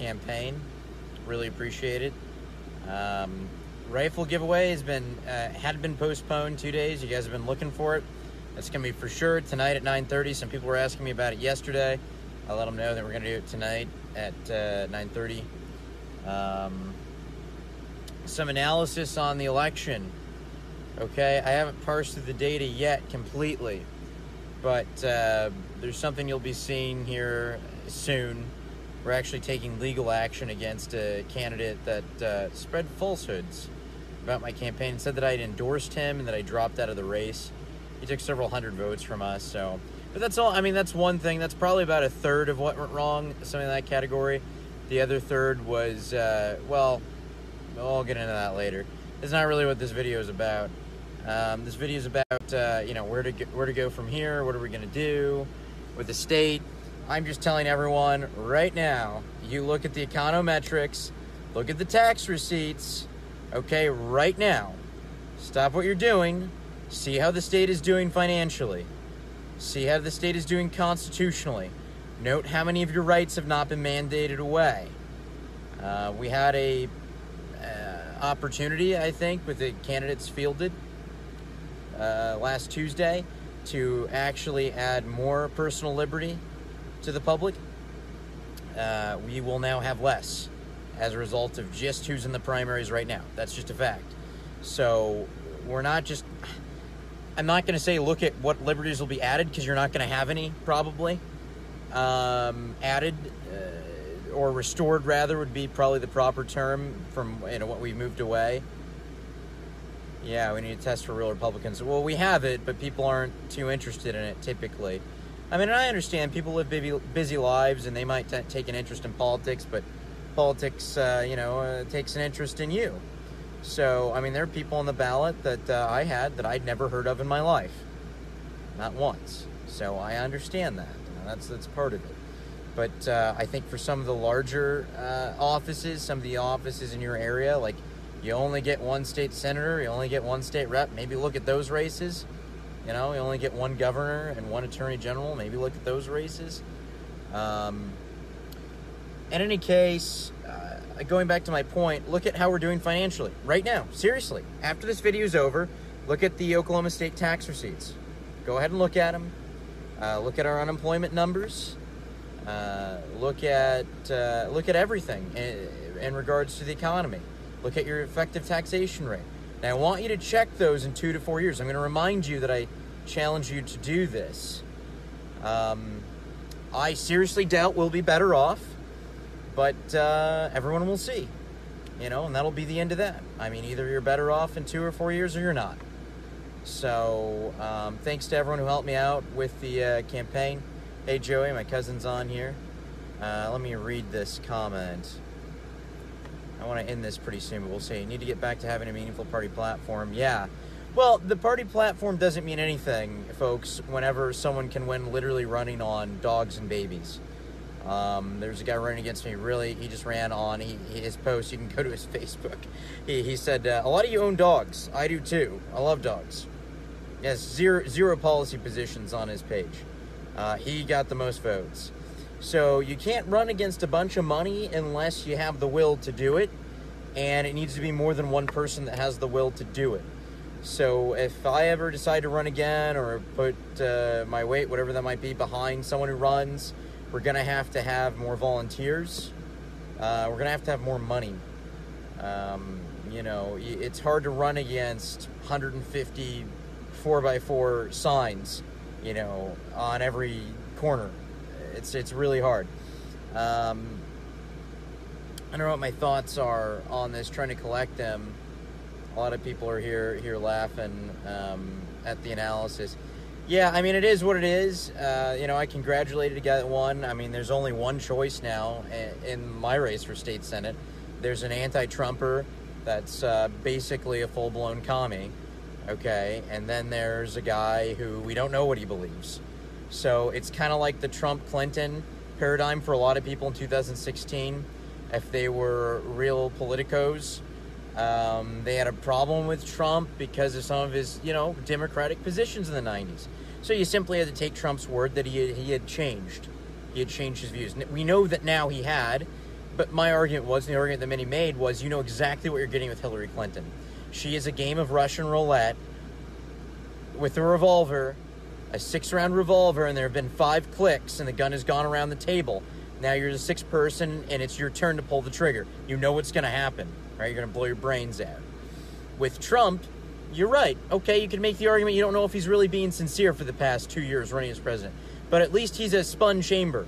campaign. Really appreciate it. Rifle giveaway had been postponed 2 days. You guys have been looking for it. It's going to be for sure tonight at 9:30. Some people were asking me about it yesterday. I let them know that we're going to do it tonight at 9:30. Some analysis on the election. Okay, I haven't parsed through the data yet completely, but there's something you'll be seeing here soon. We're actually taking legal action against a candidate that spread falsehoods about my campaign and said that I'd endorsed him and that I dropped out of the race. He took several hundred votes from us, so... But that's all. I mean, that's one thing. That's probably about a third of what went wrong, something in that category. The other third was, well, I'll get into that later. It's not really what this video is about. This video is about, where to go from here. What are we going to do with the state? I'm just telling everyone right now, you look at the econometrics, look at the tax receipts, okay, right now. Stop what you're doing. See how the state is doing financially. See how the state is doing constitutionally. Note how many of your rights have not been mandated away. We had a opportunity, I think, with the candidates fielded last Tuesday to actually add more personal liberty to the public. We will now have less as a result of just who's in the primaries right now. That's just a fact. So we're not just... I'm not going to say look at what liberties will be added, because you're not going to have any, probably. Added, or restored, rather, would be probably the proper term from what we moved away. Yeah, we need to test for real Republicans. Well, we have it, but people aren't too interested in it, typically. I mean, I understand people live busy lives, and they might take an interest in politics, but politics, takes an interest in you. So, I mean, there are people on the ballot that I had that I'd never heard of in my life. Not once. So I understand that. That's part of it. But I think for some of the larger offices, some of the offices in your area, like you only get one state senator, you only get one state rep, maybe look at those races. You only get one governor and one attorney general, maybe look at those races. In any case... going back to my point, look at how we're doing financially right now. Seriously, after this video is over, look at the Oklahoma State tax receipts. Go ahead and look at them. Look at our unemployment numbers. Look at everything in regards to the economy. Look at your effective taxation rate. Now, I want you to check those in 2 to 4 years. I'm going to remind you that I challenge you to do this. I seriously doubt we'll be better off. But everyone will see, and that'll be the end of that. I mean, either you're better off in 2 or 4 years or you're not. So thanks to everyone who helped me out with the campaign. Hey, Joey, my cousin's on here. Let me read this comment. I want to end this pretty soon, but we'll see. You need to get back to having a meaningful party platform. Yeah. Well, the party platform doesn't mean anything, folks, whenever someone can win literally running on dogs and babies. There's a guy running against me, he just ran on his post. You can go to his Facebook. He said, a lot of you own dogs. I do too. I love dogs. He has zero policy positions on his page. He got the most votes. So you can't run against a bunch of money unless you have the will to do it. And it needs to be more than one person that has the will to do it. So if I ever decide to run again or put my weight, whatever that might be, behind someone who runs, we're going to have more volunteers. We're going to have more money. It's hard to run against 150 4x4 signs, on every corner. It's really hard. I don't know what my thoughts are on this, trying to collect them. A lot of people are here laughing at the analysis. Yeah, I mean, it is what it is. I congratulated a guy that won. I mean, there's only one choice now in my race for state senate. There's an anti-Trumper that's basically a full-blown commie, okay? And then there's a guy who we don't know what he believes. So it's kind of like the Trump-Clinton paradigm for a lot of people in 2016. If they were real politicos, they had a problem with Trump because of some of his, Democratic positions in the 90s. So you simply had to take Trump's word that he had changed. He had changed his views. We know that now he had, But my argument was, and the argument that many made was, you know exactly what you're getting with Hillary Clinton. She is a game of Russian roulette with a revolver, a 6-round revolver, and there have been 5 clicks, and the gun has gone around the table. Now you're the 6th person, and it's your turn to pull the trigger. You know what's going to happen, right? You're going to blow your brains out. With Trump, you're right. Okay, you can make the argument you don't know if he's really being sincere for the past 2 years running as president. But at least he's a spun chamber.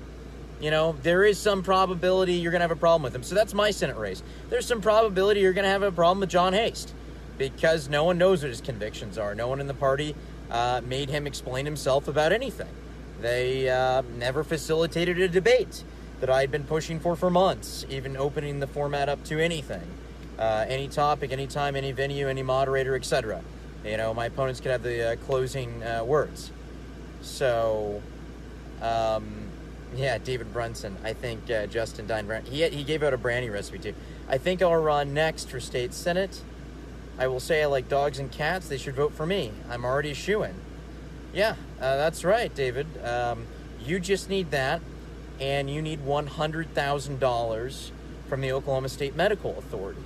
You know, there is some probability you're going to have a problem with him. So that's my Senate race. There's some probability you're going to have a problem with John Hast, because no one knows what his convictions are. No one in the party made him explain himself about anything. They never facilitated a debate that I had been pushing for months, even opening the format up to anything. Any topic, any time, any venue, any moderator, etc. You know, my opponents could have the closing words. So, yeah, David Brunson. I think Justin Dine. He gave out a brandy recipe too. I think I'll run next for state senate. I will say I like dogs and cats. They should vote for me. I'm already shoo-in. Yeah, that's right, David. You just need that, and you need $100,000 from the Oklahoma State Medical Authority.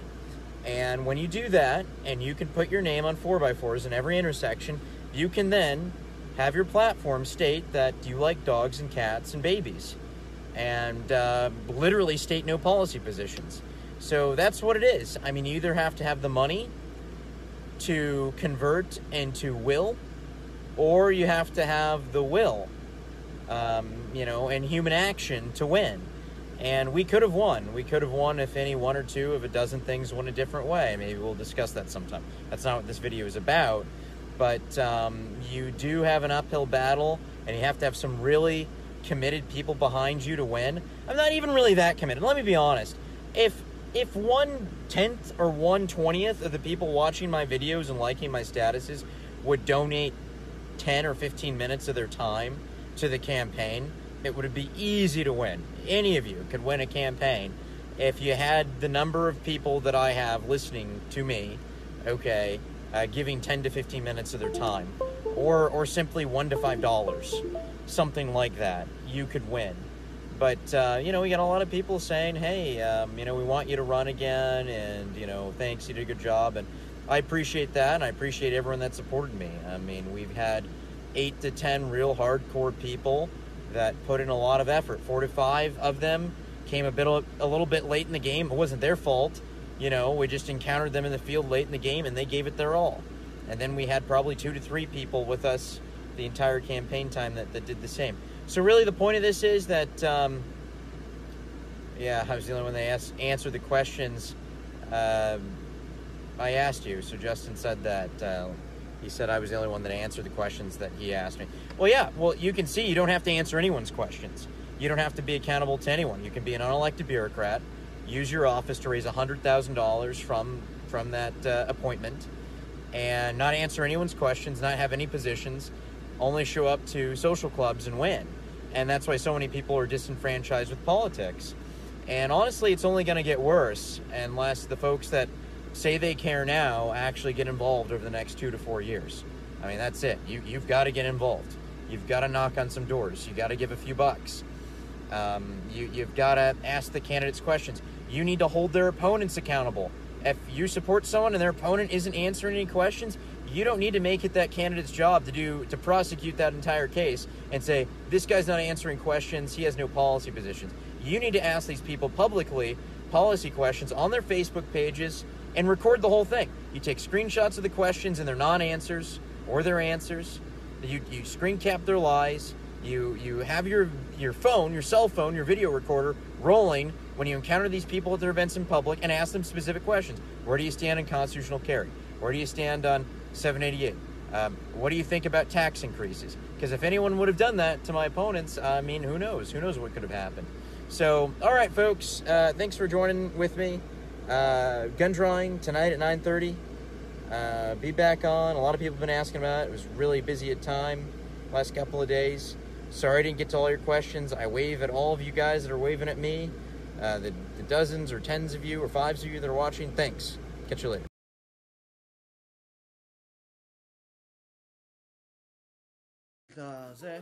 And when you do that, and you can put your name on 4x4s in every intersection, you can then have your platform state that you like dogs and cats and babies, and literally state no policy positions. So that's what it is. I mean, you either have to have the money to convert into will, or you have to have the will, you know, and human action to win. And we could have won. We could have won if any one or two of a dozen things went a different way. Maybe we'll discuss that sometime. That's not what this video is about. But you do have an uphill battle, and you have to have some really committed people behind you to win. I'm not even really that committed. Let me be honest. If 1/10 or 1/20th of the people watching my videos and liking my statuses would donate 10 or 15 minutes of their time to the campaign, it would be easy to win. Any of you could win a campaign if you had the number of people that I have listening to me, okay, giving 10 to 15 minutes of their time, or simply $1 to $5, something like that. You could win. But, you know, we got a lot of people saying, hey, you know, we want you to run again, and, you know, thanks, you did a good job. And I appreciate that, and I appreciate everyone that supported me. I mean, we've had 8 to 10 real hardcore people that put in a lot of effort. 4 to 5 of them came a little bit late in the game. It wasn't their fault. You know, we just encountered them in the field late in the game, and they gave it their all. And then we had probably 2 to 3 people with us the entire campaign time that did the same. So really the point of this is that, yeah, I was the only one that answered the questions I asked you. So Justin said that, he said I was the only one that answered the questions that he asked me. Well, yeah, well, you can see you don't have to answer anyone's questions. You don't have to be accountable to anyone. You can be an unelected bureaucrat, use your office to raise $100,000 from that appointment, and not answer anyone's questions, not have any positions, only show up to social clubs and win. And that's why so many people are disenfranchised with politics. And honestly, it's only going to get worse unless the folks that say they care now actually get involved over the next 2 to 4 years. I mean, that's it. You've got to get involved. You've got to knock on some doors. You got to give a few bucks. You've got to ask the candidates questions. You need to hold their opponents accountable. If you support someone and their opponent isn't answering any questions, you don't need to make it that candidate's job to prosecute that entire case and say, this guy's not answering questions, he has no policy positions. You need to ask these people publicly policy questions on their Facebook pages and record the whole thing. You take screenshots of the questions and their non-answers or their answers. You screen cap their lies. You have your phone, your cell phone, your video recorder rolling when you encounter these people at their events in public and ask them specific questions. Where do you stand on constitutional carry? Where do you stand on 788? What do you think about tax increases? Because if anyone would have done that to my opponents, I mean, who knows? Who knows what could have happened? So, all right, folks, thanks for joining with me. Gun drawing tonight at 9:30. Be back on. A lot of people have been asking about it. It was really busy at time last couple of days. Sorry I didn't get to all your questions. I wave at all of you guys that are waving at me. The dozens or tens of you or fives of you that are watching. Thanks. Catch you later. זה,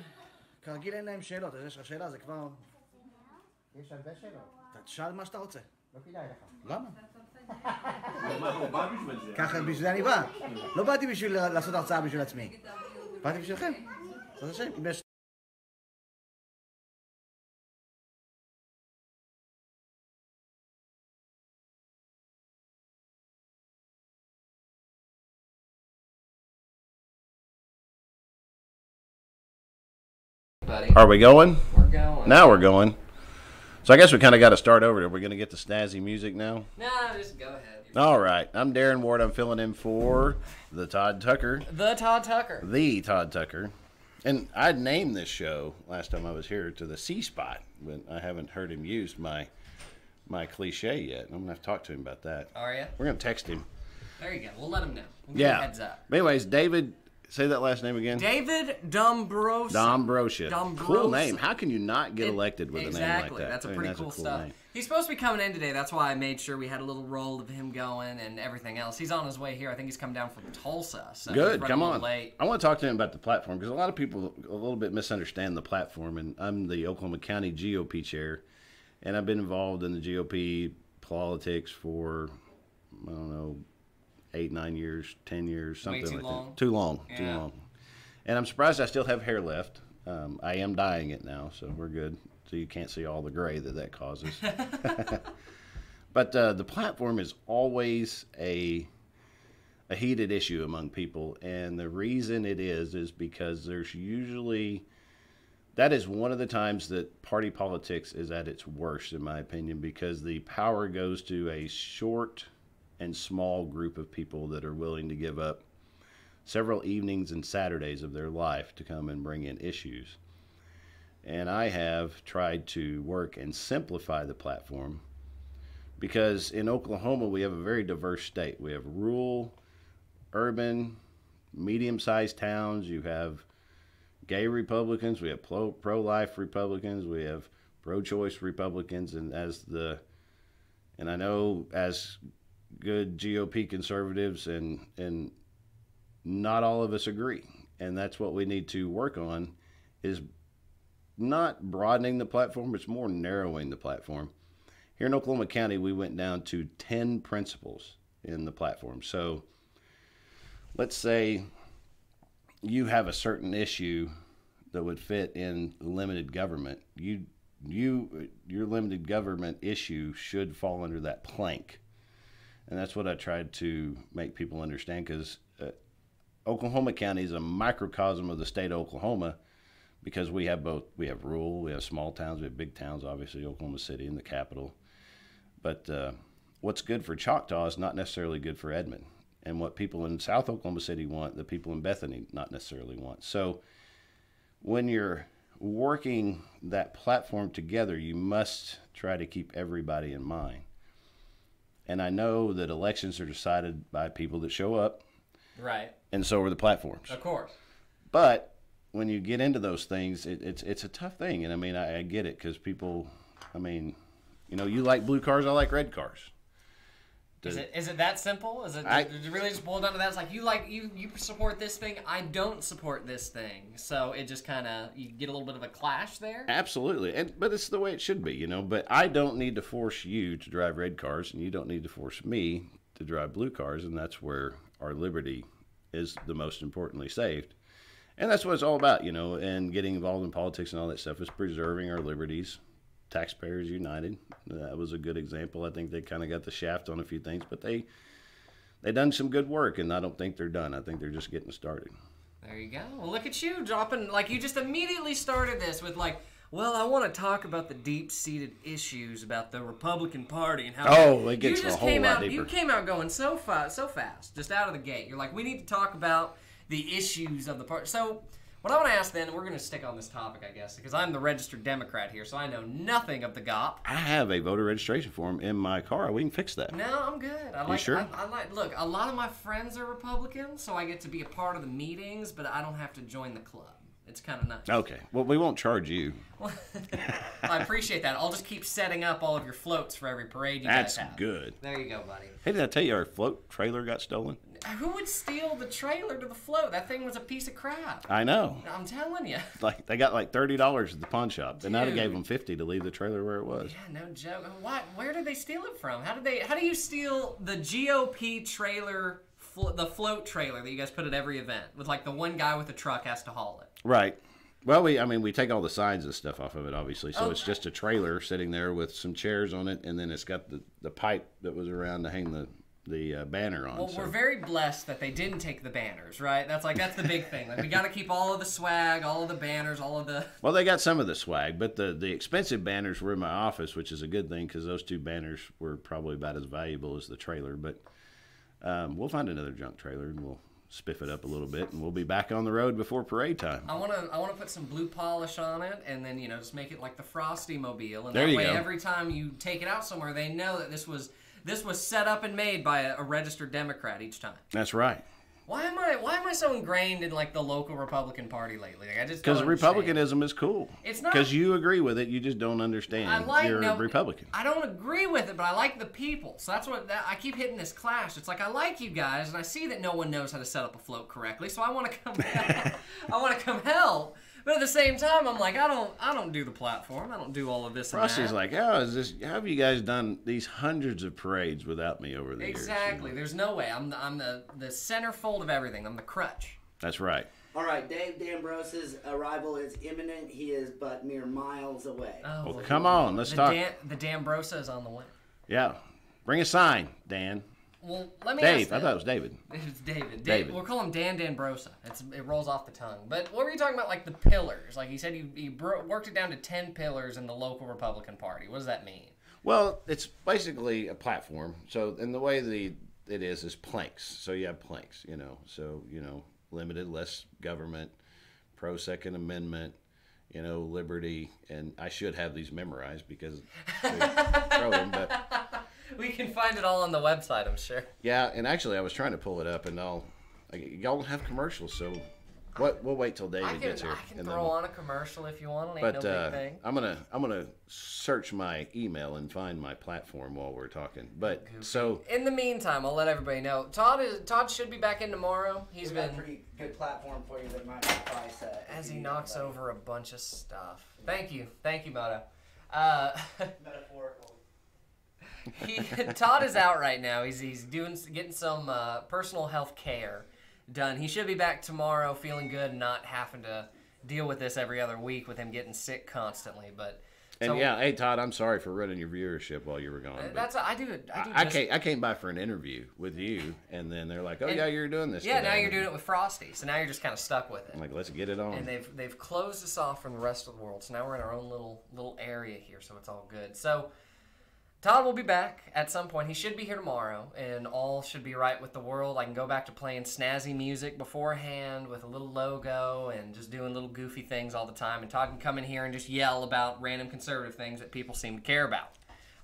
כרגיל אין להם שאלות, אז השאלה זה כבר יש הרבה שאלות. תשאל מה שאתה רוצה. לא כדאי לך. למה? ככה בשביל זה אני בא. לא באתי בשביל לעשות הרצאה בשביל עצמי. באתי בשבילכם. זאת השם. אם יש... Are we going? We're going. Now we're going. So I guess we kind of got to start over. Are we going to get the snazzy music now? No, just go ahead. All right. I'm Darren Ward. I'm filling in for the Todd Tucker. The Todd Tucker. The Todd Tucker. And I'd named this show last time I was here to the C Spot, but I haven't heard him use my cliche yet. I'm going to have to talk to him about that. Are you? We're going to text him. There you go. We'll let him know. We'll give him a heads up. But anyways, David, say that last name again. David Dambroso. Dambroso. Cool name. How can you not get elected with a name like that? Exactly. That's a pretty cool stuff. Name. He's supposed to be coming in today. That's why I made sure we had a little roll of him going and everything else. He's on his way here. I think he's come down from Tulsa. So good. Come on. Late. I want to talk to him about the platform because a lot of people a little bit misunderstand the platform. And I'm the Oklahoma County GOP chair, and I've been involved in the GOP politics for, I don't know, 8, 9 years, 10 years, something like that. Too long. Yeah. Too long. And I'm surprised I still have hair left. I am dyeing it now, so we're good. So you can't see all the gray that causes. But the platform is always a heated issue among people, and the reason it is because there's usually that is one of the times that party politics is at its worst, in my opinion, because the power goes to a short and small group of people that are willing to give up several evenings and Saturdays of their life to come and bring in issues. And I have tried to work and simplify the platform because in Oklahoma we have a very diverse state. We have rural, urban, medium-sized towns. You have gay Republicans. We have pro-life Republicans. We have pro-choice Republicans. And I know as good GOP conservatives and not all of us agree. And that's what we need to work on is not broadening the platform, it's more narrowing the platform. Here in Oklahoma County, we went down to 10 principles in the platform. So let's say you have a certain issue that would fit in limited government. Your limited government issue should fall under that plank. And that's what I tried to make people understand because Oklahoma County is a microcosm of the state of Oklahoma because we have both. We have rural, we have small towns, we have big towns, obviously Oklahoma City and the capital. But what's good for Choctaw is not necessarily good for Edmond. And what people in South Oklahoma City want, the people in Bethany not necessarily want. So when you're working that platform together, you must try to keep everybody in mind. And I know that elections are decided by people that show up. Right. And so are the platforms. Of course. But when you get into those things, it's a tough thing. And I mean, I get it because people, I mean, you know, you like blue cars, I like red cars. Is it that simple? Does it really just boil down to that? It's like you support this thing, I don't support this thing. So it just kind of, you get a little bit of a clash there? Absolutely. But it's the way it should be, you know. But I don't need to force you to drive red cars, and you don't need to force me to drive blue cars, and that's where our liberty is the most importantly saved. And that's what it's all about, you know, and getting involved in politics and all that stuff is preserving our liberties. Taxpayers United, that was a good example. I think they kind of got the shaft on a few things, but they done some good work, and I don't think they're done. I think they're just getting started. There you go. Well, look at you dropping, like you just immediately started this with like, well, I want to talk about the deep-seated issues about the Republican Party and how it gets a whole lot deeper. You came out going so fast, just out of the gate. You're like, we need to talk about the issues of the party. So what I want to ask then, we're going to stick on this topic, I guess, because I'm the registered Democrat here, so I know nothing of the GOP. I have a voter registration form in my car. We can fix that. No, I'm good. You sure? Look, a lot of my friends are Republicans, so I get to be a part of the meetings, but I don't have to join the club. It's kind of nice. Okay. Well, we won't charge you. I appreciate that. I'll just keep setting up all of your floats for every parade you guys have. That's good. There you go, buddy. Hey, did I tell you our float trailer got stolen? Who would steal the trailer to the float? That thing was a piece of crap. I know. I'm telling you. Like they got like $30 at the pawn shop, and now they Dude. gave them $50 to leave the trailer where it was. Yeah, no joke. What? Where did they steal it from? How do you steal the GOP trailer, the float trailer that you guys put at every event with like the one guy with the truck has to haul it? Right. Well, we take all the signs and stuff off of it, obviously. So Oh. it's just a trailer sitting there with some chairs on it, and then it's got the pipe that was around to hang the banner on. Well, so. we're very blessed that they didn't take the banners, right? That's the big thing. Like, we got to keep all of the swag, all of the banners, all of the... Well, they got some of the swag, but the expensive banners were in my office, which is a good thing because those 2 banners were probably about as valuable as the trailer. But we'll find another junk trailer, and we'll spiff it up a little bit, and we'll be back on the road before parade time. I want to put some blue polish on it, and then just make it like the Frosty Mobile, and There that you way go. every time you take it out somewhere, they know that this was set up and made by a registered Democrat each time. That's right. Why am I so ingrained in like the local Republican Party lately? Like, I just Because don't understand. Republicanism is cool. It's not- Because you agree with it, you just don't understand. You're a Republican. I don't agree with it, but I like the people. So that's I keep hitting this clash. It's like I like you guys, and I see that no one knows how to set up a float correctly, so I want to come. I want to come help. But at the same time, I'm like, I don't do the platform. I don't do all of this. Frosty's and that. like, how have you guys done these hundreds of parades without me over the years? Exactly. There's no way. I'm the centerfold of everything. I'm the crutch. That's right. All right, Dave Dambroso's arrival is imminent. He is but mere miles away. Oh, Well, come on, let's talk. The Dambroso is on the way. Yeah. Bring a sign, Dan. Well, let me ask Dave. I this. thought it was David. It's David. David. We'll call him Dan Dambroso. It rolls off the tongue. But what were you talking about, like the pillars? Like he said he worked it down to 10 pillars in the local Republican Party. What does that mean? Well, it's basically a platform. So, and the way it is planks. So you have planks, So, limited, less government, pro Second Amendment, liberty. And I should have these memorized because they throw them, but... We can find it all on the website, I'm sure. Yeah, and actually I was trying to pull it up, and y'all have commercials, so we'll wait till David gets here. I can and throw on a commercial if you want. It ain't But no big thing. I'm gonna search my email and find my platform while we're talking. But so In the meantime, I'll let everybody know. Todd should be back in tomorrow. He's We've got a been pretty good platform for you that might suffice. as he knocks over a bunch of stuff. Thank you, Moto. Metaphorical. Todd is out right now. He's getting some personal health care done. He should be back tomorrow, feeling good, and not having to deal with this every other week with him getting sick constantly. But and yeah, hey Todd, I'm sorry for running your viewership while you were gone. but I came by for an interview with you, and then they're like, "Oh yeah, you're doing this." Yeah, today. now you're doing it with Frosty, so now you're just kind of stuck with it. I'm like, let's get it on. And they've closed us off from the rest of the world, so now we're in our own little area here, so it's all good. So Todd will be back at some point. He should be here tomorrow, and all should be right with the world. I can go back to playing snazzy music beforehand with a little logo and just doing little goofy things all the time. And Todd can come in here and just yell about random conservative things that people seem to care about.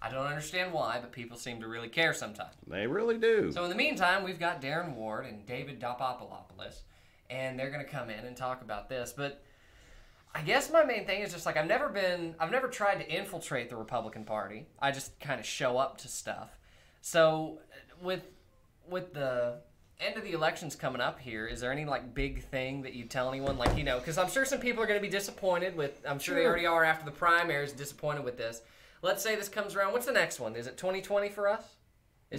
I don't understand why, but people seem to really care sometimes. They really do. So in the meantime, we've got Darren Ward and David Dopopolopoulos, and they're going to come in and talk about this. But I guess my main thing is just like I've never tried to infiltrate the Republican Party. I just kind of show up to stuff. So with the end of the elections coming up here, is there any like big thing that you tell anyone, like, because I'm sure some people are going to be disappointed with, I'm sure they already are after the primaries, disappointed with this. Let's say this comes around. What's the next one? Is it 2020 for us?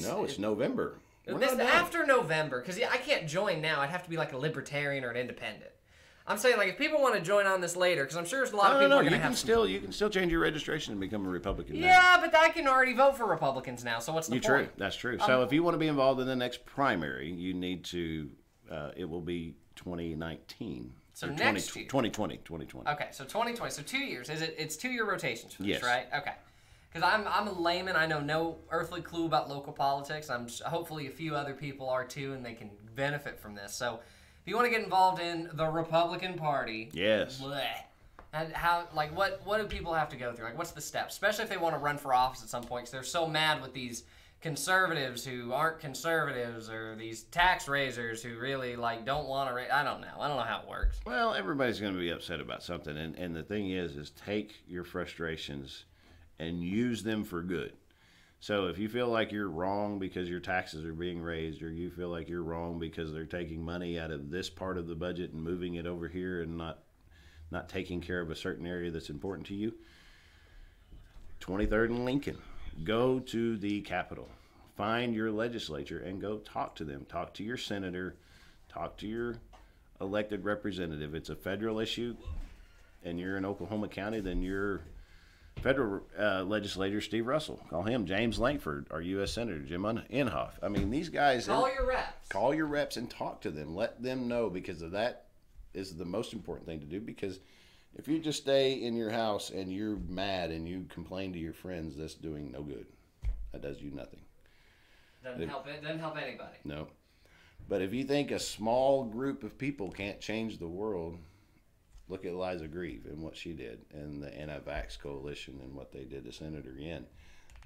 No, it's November. We're This not done. after November, because I can't join now. I'd have to be like a libertarian or an independent. I'm saying, like, if people want to join on this later, because I'm sure there's a lot of people are going to have. You can still change your registration and become a Republican. Now. Yeah, but I can already vote for Republicans now. So what's the point? True. That's true. So if you want to be involved in the next primary, you need to. It will be 2019. So or next year. 2020. Okay, so 2020. So 2 years. It's 2 year rotations for Yes. this, right? Okay. Because I'm a layman. I know no earthly clue about local politics. Hopefully a few other people are too, and they can benefit from this. So if you want to get involved in the Republican Party, Yes. bleh, and what do people have to go through? Like, what's the steps? Especially if they want to run for office at some point, because they're so mad with these conservatives who aren't conservatives, or these tax raisers who really don't want to raise. I don't know how it works. Well, everybody's going to be upset about something, and the thing is take your frustrations and use them for good. So if you feel like you're wrong because your taxes are being raised, or you feel like you're wrong because they're taking money out of this part of the budget and moving it over here and not taking care of a certain area that's important to you, 23rd and Lincoln, go to the Capitol. Find your legislature and go talk to them. Talk to your senator. Talk to your elected representative. It's a federal issue, and you're in Oklahoma County, then your federal legislator, Steve Russell. Call him. James Lankford, our U.S. Senator, Jim Inhofe. I mean, these guys. Call your reps. Call your reps and talk to them. Let them know, because of that is the most important thing to do. Because if you just stay in your house and you're mad and you complain to your friends, that's doing no good. That does you nothing. Doesn't help anybody. No. But if you think a small group of people can't change the world, look at Liza Grieve and what she did, and the Anti-Vax Coalition and what they did to Senator Yen.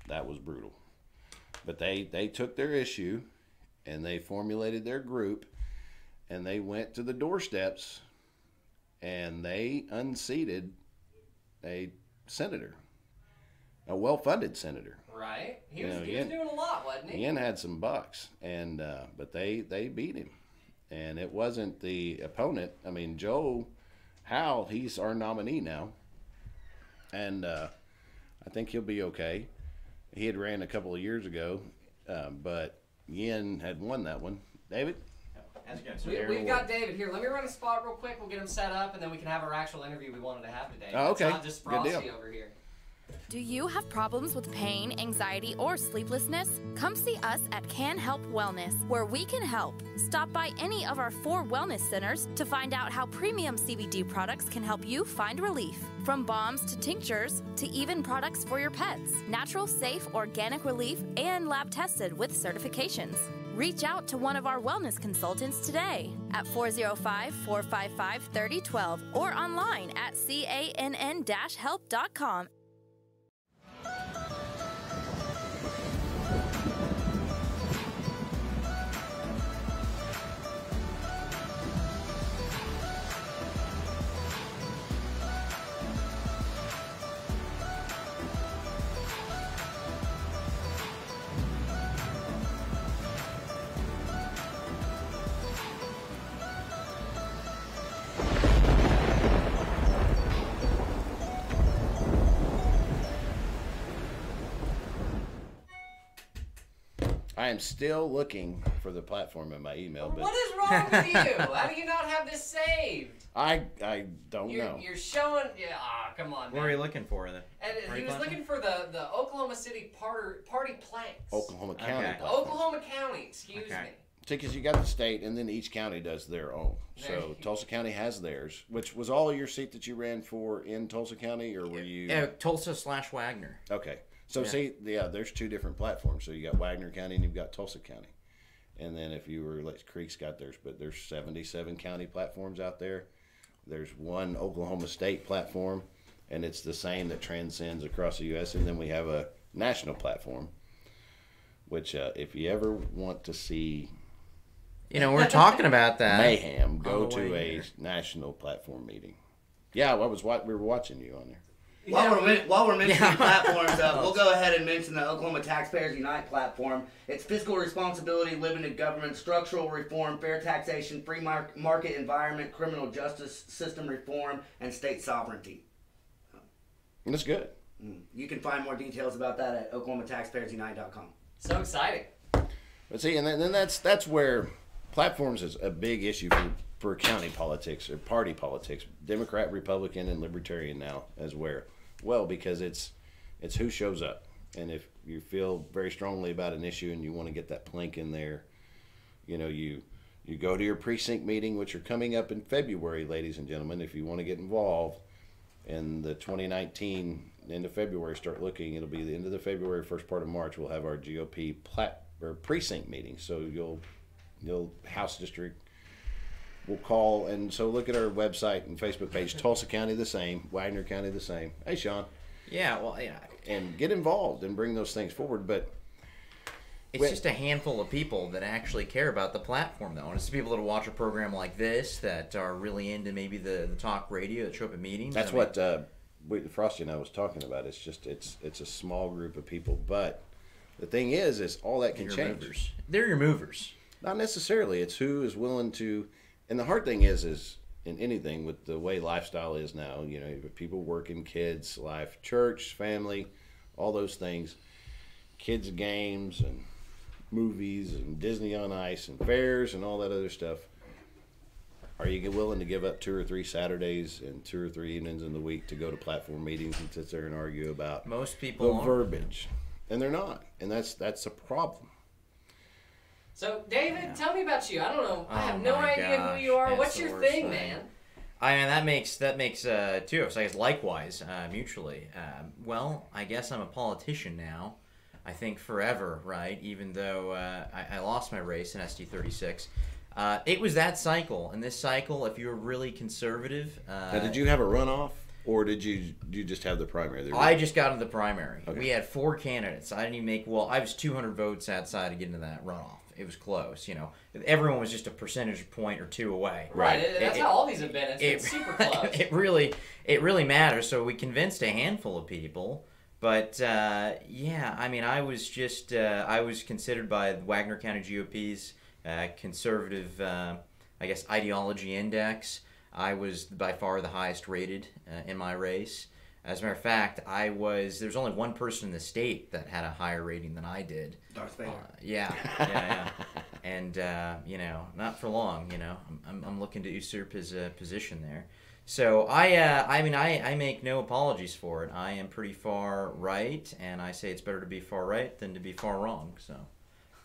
That was brutal. But they took their issue and they formulated their group, and they went to the doorsteps and they unseated a senator, a well-funded senator. Right? He was doing a lot, wasn't he? Ian had some bucks, and but they beat him. And it wasn't the opponent. I mean, Joe Howe, he's our nominee now. And I think he'll be okay. He had ran a couple of years ago, but Yin had won that one. David? We've got David here. Let me run a spot real quick. We'll get him set up, and then we can have our actual interview we wanted to have today. Oh, okay. It's not just Frosty Good deal. over here. Do you have problems with pain, anxiety, or sleeplessness? Come see us at Can Help Wellness, where we can help. Stop by any of our 4 wellness centers to find out how premium CBD products can help you find relief. From balms to tinctures to even products for your pets. Natural, safe, organic relief, and lab tested with certifications. Reach out to one of our wellness consultants today at 405-455-3012 or online at cann-help.com. I am still looking for the platform in my email. But What is wrong with you? How do you not have this saved? I don't know. You're showing... Yeah, come on, man. What are you looking for then? And he was looking for the Oklahoma City party planks. Oklahoma County. Okay. platform. Oklahoma County, excuse Okay. me. See, because you got the state, and then each county does their own. So Tulsa County has theirs, which was all your seat that you ran for in Tulsa County, or were you? Yeah, Tulsa/Wagner. Okay. So Yeah. see, there's 2 different platforms. So you got Wagner County and you've got Tulsa County. And then if you were, like, Creek's got theirs, but there's 77 county platforms out there. There's one Oklahoma State platform, and it's the same that transcends across the U.S. And then we have a national platform, which if you ever want to see We're talking about that. mayhem, go on the to way a here. national platform meeting. Yeah, we were watching you on there. While we're mentioning platforms, we'll go ahead and mention the Oklahoma Taxpayers Unite platform. It's fiscal responsibility, limited government, structural reform, fair taxation, free market environment, criminal justice system reform, and state sovereignty. And it's good. You can find more details about that at oklahomataxpayersunite.com. So exciting. But see, and then that's where platforms is a big issue for county politics or party politics. Democrat, Republican, and Libertarian now as well, because it's who shows up. And if you feel very strongly about an issue and you want to get that plank in there, you go to your precinct meeting, which are coming up in February, ladies and gentlemen. If you want to get involved in the 2019 end of February, start looking. It'll be the end of the February, first part of March. We'll have our GOP precinct meeting. So you'll House District will call, and so look at our website and Facebook page. Tulsa County the same, Wagner County the same. Hey, Sean. Yeah, well, And get involved and bring those things forward. But it's just a handful of people that actually care about the platform, though. And it's the people that watch a program like this that are really into maybe the talk radio that show up at meetings. that's Frosty and I was talking about. It's a small group of people, but The thing is all that can Your change. movers. They're your movers. Not necessarily. It's who is willing to. And the hard thing is in anything with the way lifestyle is now, you know, people working, kids, life, church, family, all those things, kids' games and movies and Disney on Ice and fairs and all that other stuff. Are you willing to give up 2 or 3 Saturdays and 2 or 3 evenings in the week to go to platform meetings and sit there and argue about Most people the are. verbiage? And they're not. And that's a problem. So, David, tell me about you. I don't know. I Oh have no my idea gosh, who you are. it's What's the your worst thing, thing. man? I mean, that makes 2 of us, I guess, likewise, mutually. Well, I guess I'm a politician now. I think forever, right? Even though I lost my race in ST36. It was that cycle. And this cycle, if you're really conservative... Now, did you have a runoff, or did you just have the primary? I just got into the primary. Okay. We had 4 candidates. I didn't even make... Well, I was 200 votes outside to get into that runoff. It was close, you know. Everyone was just a percentage point or 2 away. Right. That's how all these have been. It's been super close. It really matters. So we convinced a handful of people. But, yeah, I mean, I was just... I was considered by the Wagner County GOP's conservative, I guess, ideology index. I was by far the highest rated in my race. As a matter of fact, there's only one person in the state that had a higher rating than I did. Darth Vader. Yeah. And, you know, not for long, you know. I'm looking to usurp his position there. So I mean, I make no apologies for it. I am pretty far right, and I say it's better to be far right than to be far wrong, so...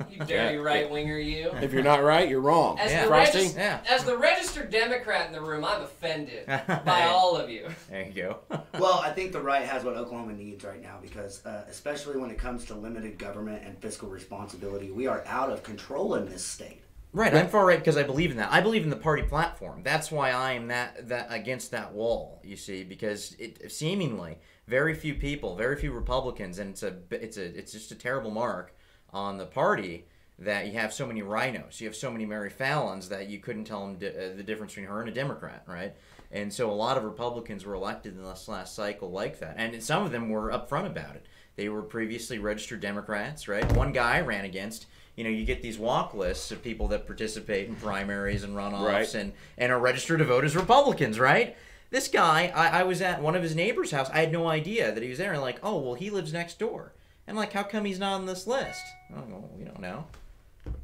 You dirty right-winger, you. If you're not right, you're wrong. As, Yeah. the Frosty? as the registered Democrat in the room, I'm offended by all of you. There you go. Well, I think the right has what Oklahoma needs right now because, especially when it comes to limited government and fiscal responsibility, we are out of control in this state. Right, I'm far right because I believe in that. I believe in the party platform. That's why I am that against that wall. You see, because it seemingly very few people, very few Republicans, and it's just a terrible mark on the party that you have so many rhinos. You have so many Mary Fallons that you couldn't tell them the difference between her and a Democrat, right? And so a lot of Republicans were elected in this last cycle like that, and some of them were upfront about it. They were previously registered Democrats, right? One guy I ran against. You know, you get these walk lists of people that participate in primaries and runoffs Right. and are registered to vote as Republicans, right? This guy, I was at one of his neighbor's house. I had no idea that he was there. And like, oh, well, he lives next door. And like, how come he's not on this list? Oh, well, we don't know.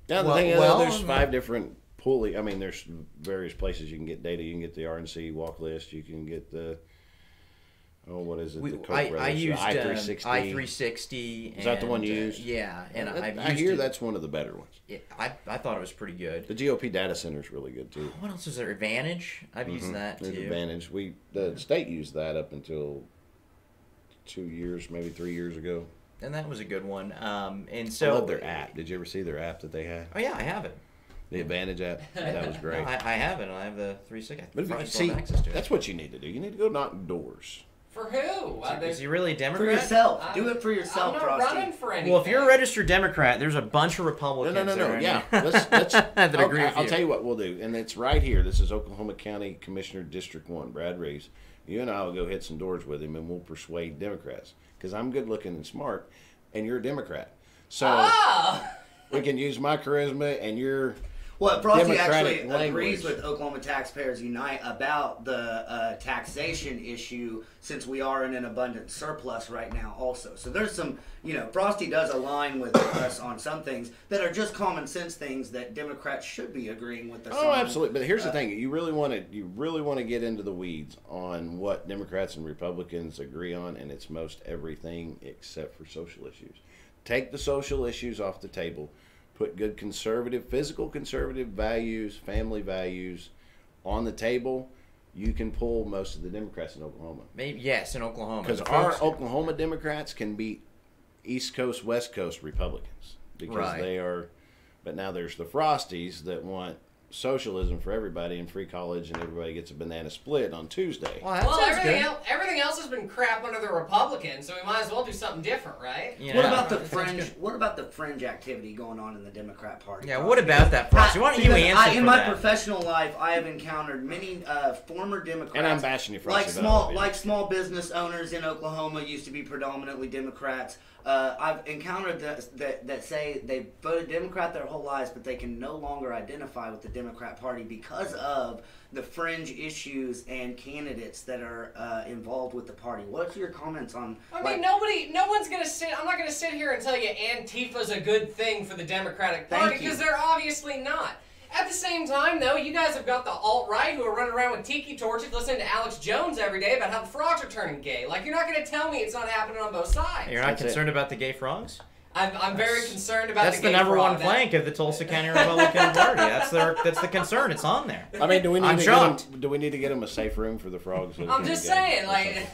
Now, the Well- thing is, well, there's 5 different pooling. I mean, there's various places you can get data. You can get the RNC walk list. You can get the... what is it? The Koch I brothers, the used I-360. I-360. Is that the one you and, used? Yeah, and I hear that's one of the better ones. I thought it was pretty good. The GOP data center is really good too. What else is there? Advantage? I've used that There's too. Advantage. The state used that up until 2 years, maybe 3 years ago. And that was a good one. And I so love their app. Did you ever see their app that they had? Oh yeah, I have it. The Advantage app. That was great. I have it. I have the 360. But if you I still see, have access to it. that's what you need to do. You need to go knock doors. For who? Is he really a For Democrat? yourself. Do it for yourself, I'm not Frosty. running for anything. Well, if you're a registered Democrat, there's a bunch of Republicans. No. Yeah, let's that agree with I'll you. tell you what we'll do, and it's right here. This is Oklahoma County Commissioner District 1, Brad Reeves. You and I will go hit some doors with him, and we'll persuade Democrats because I'm good looking and smart, and you're a Democrat. So we can use my charisma and your Well, Frosty Democratic actually agrees language. with Oklahoma Taxpayers Unite about the taxation issue since we are in an abundant surplus right now also. So there's some, Frosty does align with us on some things that are just common sense things that Democrats should be agreeing with us on. Oh, absolutely. But here's the thing: you really want to get into the weeds on what Democrats and Republicans agree on, and it's most everything except for social issues. Take the social issues off the table. Put good physical conservative values, family values on the table. You can pull most of the Democrats in Oklahoma. Maybe yes, in Oklahoma. Because our Oklahoma Democrats can beat East Coast, West Coast Republicans because Right. they are. But now there's the Frosties that want socialism for everybody and free college, and everybody gets a banana split on Tuesday. Well, everything else has been crap under the Republicans, so we might as well do something different, right? You What know, about the fringe? What about the fringe activity going on in the Democrat Party? Yeah, what about that, Frosty? Why don't you answer in for my that? professional life, I have encountered many former Democrats, And I'm bashing you, Frosty, like small business owners in Oklahoma used to be predominantly Democrats. I've encountered that say they voted Democrat their whole lives, but they can no longer identify with the Democrat Party because of the fringe issues and candidates that are involved with the party. What's your comments on? I mean, no one's gonna sit. I'm not gonna sit here and tell you Antifa's a good thing for the Democratic Party because they're obviously not. At the same time, though, you guys have got the alt-right who are running around with tiki torches listening to Alex Jones every day about how the frogs are turning gay. Like, you're not going to tell me it's not happening on both sides. You're not concerned about the gay frogs? I'm very concerned about that's the gay the number frog. one plank of the Tulsa County Republican Party. That's the concern. It's on there. I mean, do we need to get them a safe room for the frogs? So I'm just saying, like,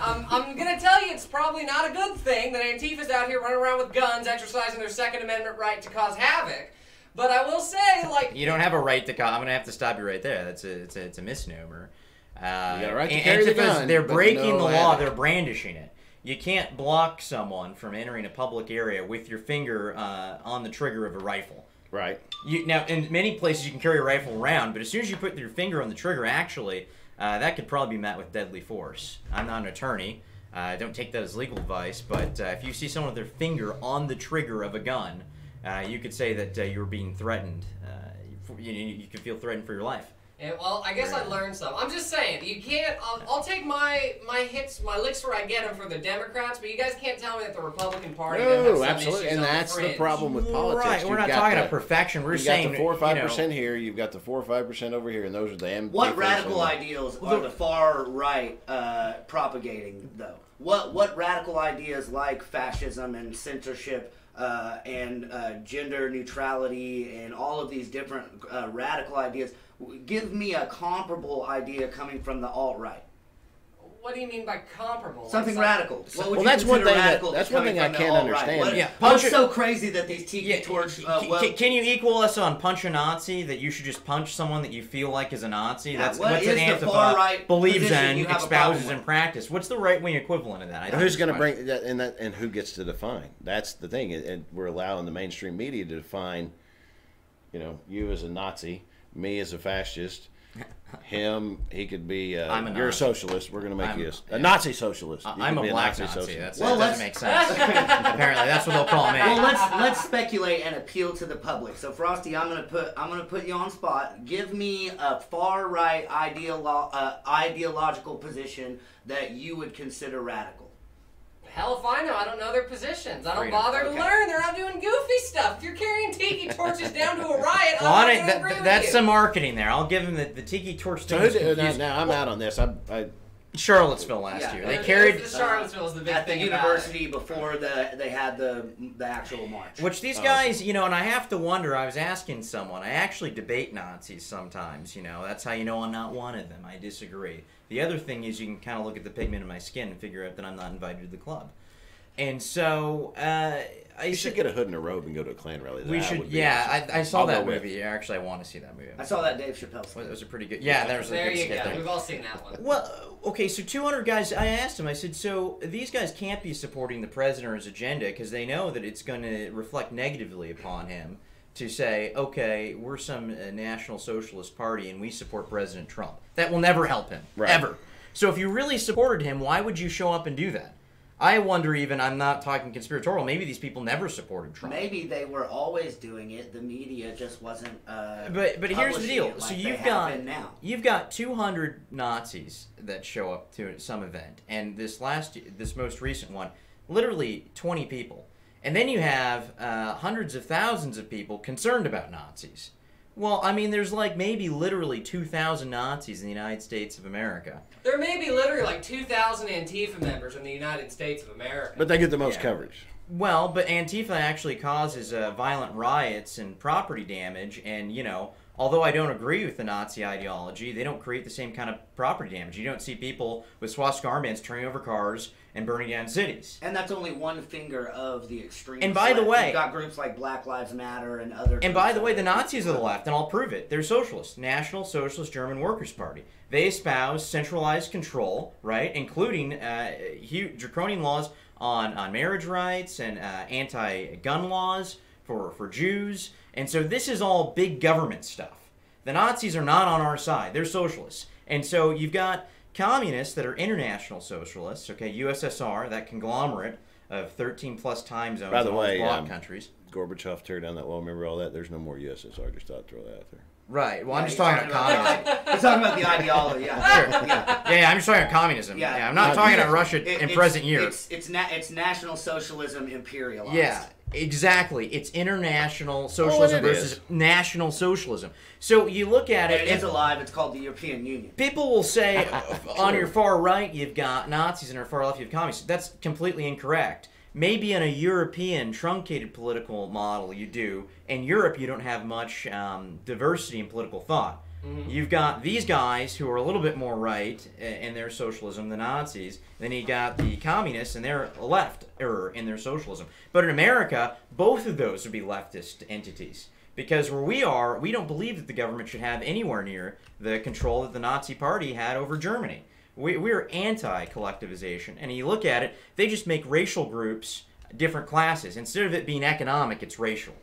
I'm gonna tell you, it's probably not a good thing that Antifa's out here running around with guns, exercising their Second Amendment right to cause havoc. But I will say, like, you don't have a right to. I'm gonna have to stop you right there. It's a misnomer. You got a right to carry the gun. They're breaking the law. They're brandishing it. You can't block someone from entering a public area with your finger on the trigger of a rifle. Right. Now, in many places, you can carry a rifle around, but as soon as you put your finger on the trigger, actually, that could probably be met with deadly force. I'm not an attorney. Don't take that as legal advice, but if you see someone with their finger on the trigger of a gun, you could say that you're being threatened. You could feel threatened for your life. Yeah, well, I guess I learned some. I'm just saying, you can't. I'll take my hits, my licks where I get them for the Democrats, but you guys can't tell me that the Republican Party. No, absolutely, and that's the problem with politics. Right, we're not talking about perfection. We're saying you got the 4 or 5% here. You've got the 4 or 5% over here, and those are the MPs. What radical ideals are the far right propagating, though? What radical ideas like fascism and censorship? And gender neutrality and all of these different radical ideas. Give me a comparable idea coming from the alt-right. What do you mean by comparable? Something radical. What would you that's one consider thing. That's one thing I can't understand. What's so crazy that these tiki torch? Can you equal us on punch a Nazi? That you should just punch someone that you feel like is a Nazi? That's what an Antifa believes in, espouses in practice. What's the right-wing equivalent of that? Who's going to bring that, and who gets to define? That's the thing. And we're allowing the mainstream media to define, you as a Nazi, me as a fascist. He could be. You're a socialist. We're going to make you a Nazi socialist. I'm a black Nazi. That doesn't make sense. Apparently, that's what they'll call me. Well, let's speculate and appeal to the public. So, Frosty, I'm going to put you on spot. Give me a far right ideological position that you would consider radical. Hell if I know. I don't know their positions. I don't bother to learn. They're out doing goofy stuff. If you're carrying tiki torches down to a riot, I'm not going to agree with you. That's some marketing there. I'll give them the tiki torch thing. Now I'm out on this. Charlottesville last year. They carried Charlottesville is the big at thing the university before they had the actual march. Which these guys, and I have to wonder. I was asking someone. I actually debate Nazis sometimes. That's how you know I'm not one of them. I disagree. The other thing is you can kind of look at the pigment in my skin and figure out that I'm not invited to the club. And so you should get a hood and a robe and go to a Klan rally. We should. Yeah, I saw that movie. Actually, I want to see that movie. I saw that Dave Chappelle. It was a pretty good. Yeah, there you go. We've all seen that one. Well, okay, so 200 guys. I asked him. I said, so these guys can't be supporting the president or his agenda because they know that it's going to reflect negatively upon him. To say, okay, we're some National Socialist Party and we support President Trump. That will never help him, ever. So if you really supported him, why would you show up and do that? I wonder even, I'm not talking conspiratorial, maybe these people never supported Trump. Maybe they were always doing it, the media just wasn't But here's the deal. So you've got 200 Nazis that show up to some event, and this most recent one, literally 20 people. And then you have hundreds of thousands of people concerned about Nazis. Well, I mean, there's maybe literally 2,000 Nazis in the United States of America. There may be literally 2,000 Antifa members in the United States of America. But they get the most coverage. Well, but Antifa actually causes violent riots and property damage and, although I don't agree with the Nazi ideology, they don't create the same kind of property damage. You don't see people with swastika armbands turning over cars and burning down cities. And that's only one finger of the extreme. And by the way, you've got groups like Black Lives Matter and other. And by the way, the Nazis are the left, and I'll prove it. They're socialists, National Socialist German Workers' Party. They espouse centralized control, right, including huge draconian laws on marriage rights and anti-gun laws for Jews. And so this is all big government stuff. The Nazis are not on our side. They're socialists. And so you've got communists that are international socialists, okay, USSR, that conglomerate of 13-plus time zones By the in all way, these bloc countries. Gorbachev tear down that wall. Remember all that? There's no more USSR. Just thought I'd throw that out there. Right. Well, I'm just talking about communism. He's talking about the ideology. Yeah. Sure. Yeah, I'm just talking about communism. Yeah, I'm not talking about Russia in present year. It's National Socialism imperialized. Yeah, exactly. It's international socialism versus national socialism. So you look at it. It is alive. It's called the European Union. People will say on your far right you've got Nazis and on your far left you have communists. That's completely incorrect. Maybe in a European truncated political model you do. In Europe you don't have much diversity in political thought. Mm-hmm. You've got these guys who are a little bit more right in their socialism, the Nazis. Then you got the communists and they're left in their socialism. But in America, both of those would be leftist entities. Because where we are, we don't believe that the government should have anywhere near the control that the Nazi Party had over Germany. We're anti-collectivization. And you look at it, they just make racial groups different classes. Instead of it being economic, it's racial.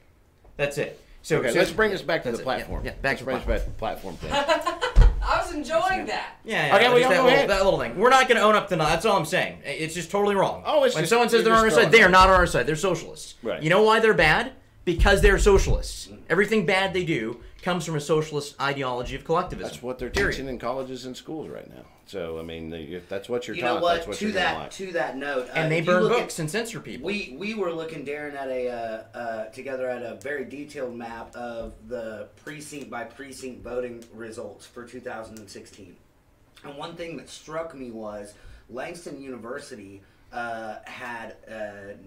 That's it. So, okay, let's bring us back to the platform. Yeah, back to the platform thing. I was enjoying that. Yeah. Okay, well, go ahead. That little thing. We're not going to own up to that. That's all I'm saying. It's just totally wrong. Oh, when someone says they're on our side, they are not on our side. They're socialists. Right. You know why they're bad? Because they're socialists. Everything bad they do comes from a socialist ideology of collectivism. That's what they're teaching in colleges and schools right now. So, I mean, if that's what you're taught, that's what you're going to like. To that note, and they burn books and censor people. We were looking, Darren, at together at a very detailed map of the precinct by precinct voting results for 2016. And one thing that struck me was Langston University had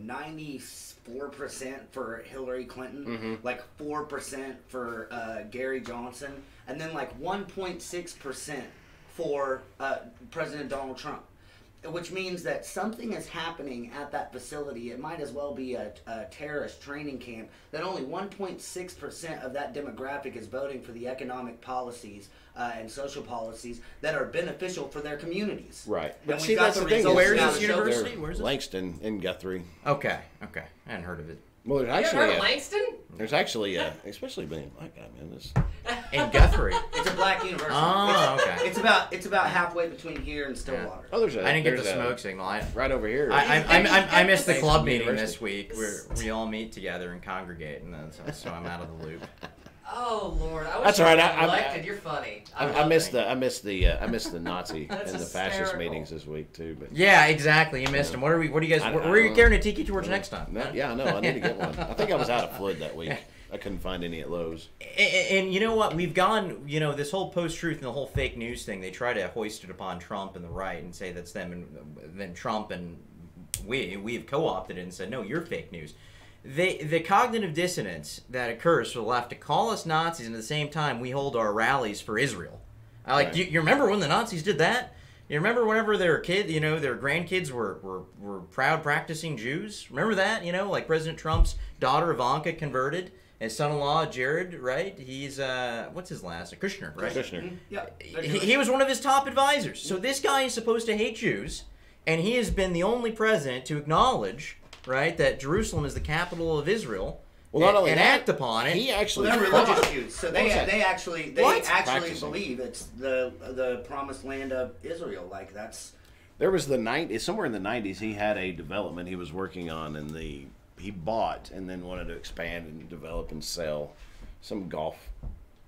94% for Hillary Clinton, like 4% for Gary Johnson, and then like 1.6% for President Donald Trump, which means that something is happening at that facility. It might as well be a terrorist training camp, that only 1.6% of that demographic is voting for the economic policies and social policies that are beneficial for their communities. Right. But and see, that's the thing. Where is this university? Where is it? Langston in Guthrie. Okay. I hadn't heard of it. Well, there's actually you ever heard of Langston? There's actually especially being a black guy, man. This in Guthrie. It's a black university. Oh, okay. It's about halfway between here and Stillwater. Oh, I didn't get the smoke signal. Right over here. I missed the club meeting this week where we all meet together and congregate, and so I'm out of the loop. Oh Lord, I wish that's all right. I elected. You're funny. I missed the Nazi and the fascist hysterical. meetings this week too. But yeah, exactly. You missed them. What are you guys? Where are you carrying a tiki torch next time? Yeah, I know. I need to get one. I think I was out of Flood that week. I couldn't find any at Lowe's. And you know what? We've gone. This whole post-truth and the whole fake news thing. They try to hoist it upon Trump and the right and say that's them, and then Trump and we have co-opted it and said no, you're fake news. The cognitive dissonance that occurs for the left to call us Nazis and at the same time we hold our rallies for Israel. Right. You remember when the Nazis did that? You remember whenever their their grandkids were proud practicing Jews? Remember that? Like President Trump's daughter Ivanka converted, his son-in-law Jared, right? He's what's his last name? Kushner, right? Kushner. Mm-hmm. Yeah. He was one of his top advisors. So this guy is supposed to hate Jews, and he has been the only president to acknowledge, right, that Jerusalem is the capital of Israel, well, not only and that, act upon it. He actually they're religious Jews, so they actually Practicing. believe it's the promised land of Israel. Like that's. There was somewhere in the 90s. He had a development he was working on, and he bought and then wanted to expand and develop and sell some golf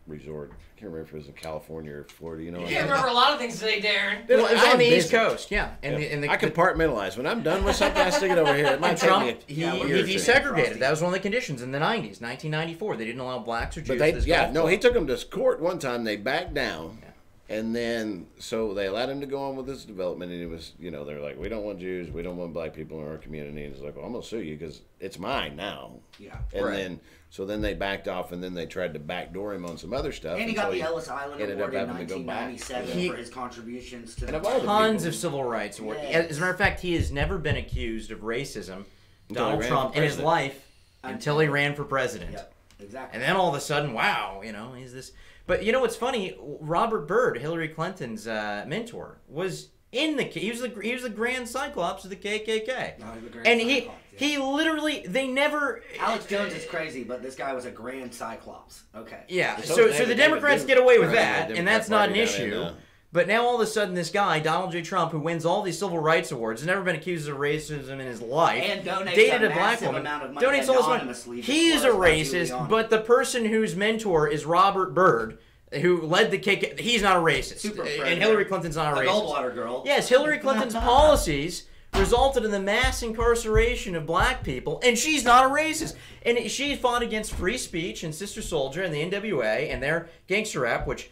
resort. I can't remember if it was in California or Florida. You can't remember a lot of things today, Darren. Well, it was on the East Coast, yeah. And I compartmentalize. When I'm done with something, I stick it over here. It might Trump, take he desegregated. That was one of the conditions in the 90s, 1994. They didn't allow blacks or Jews. But he took them to court one time. They backed down. And then, so they allowed him to go on with his development, and it was, they're like, we don't want Jews, we don't want black people in our community. And he's like, well, I'm going to sue you because it's mine now. Yeah. And then they backed off, and then they tried to backdoor him on some other stuff. And he got the Ellis Island ended Award up in having to go back. 1997 for his contributions to the Tons of civil rights awards. Yes. As a matter of fact, he has never been accused of racism, Donald Trump, in his president. life until he ran for president. Yep, exactly. And then all of a sudden, wow, he's this. But you know what's funny? Robert Byrd, Hillary Clinton's mentor, was in the. He was the Grand Cyclops of the KKK. No, he was the Grand and Cyclops, he literally, they never. Alex Jones is crazy, but this guy was a Grand Cyclops. Okay. Yeah. So So David- the Democrats David- get away with Right, that, the and Democrat that's not an Party down issue. in, But now all of a sudden, this guy, Donald J. Trump, who wins all these civil rights awards, has never been accused of racism in his life, And donates dated a a black massive woman, amount of money donates all this money. anonymously to He is a Florida by racist, Giuliani. but the person whose mentor is Robert Byrd, who led the KKK, he's not a racist. Super And predator. Hillary Clinton's not a The racist. Goldwater girl. Yes, Hillary Clinton's policies resulted in the mass incarceration of black people, and she's not a racist. And she fought against free speech and Sister Soldier and the NWA and their gangster rap, which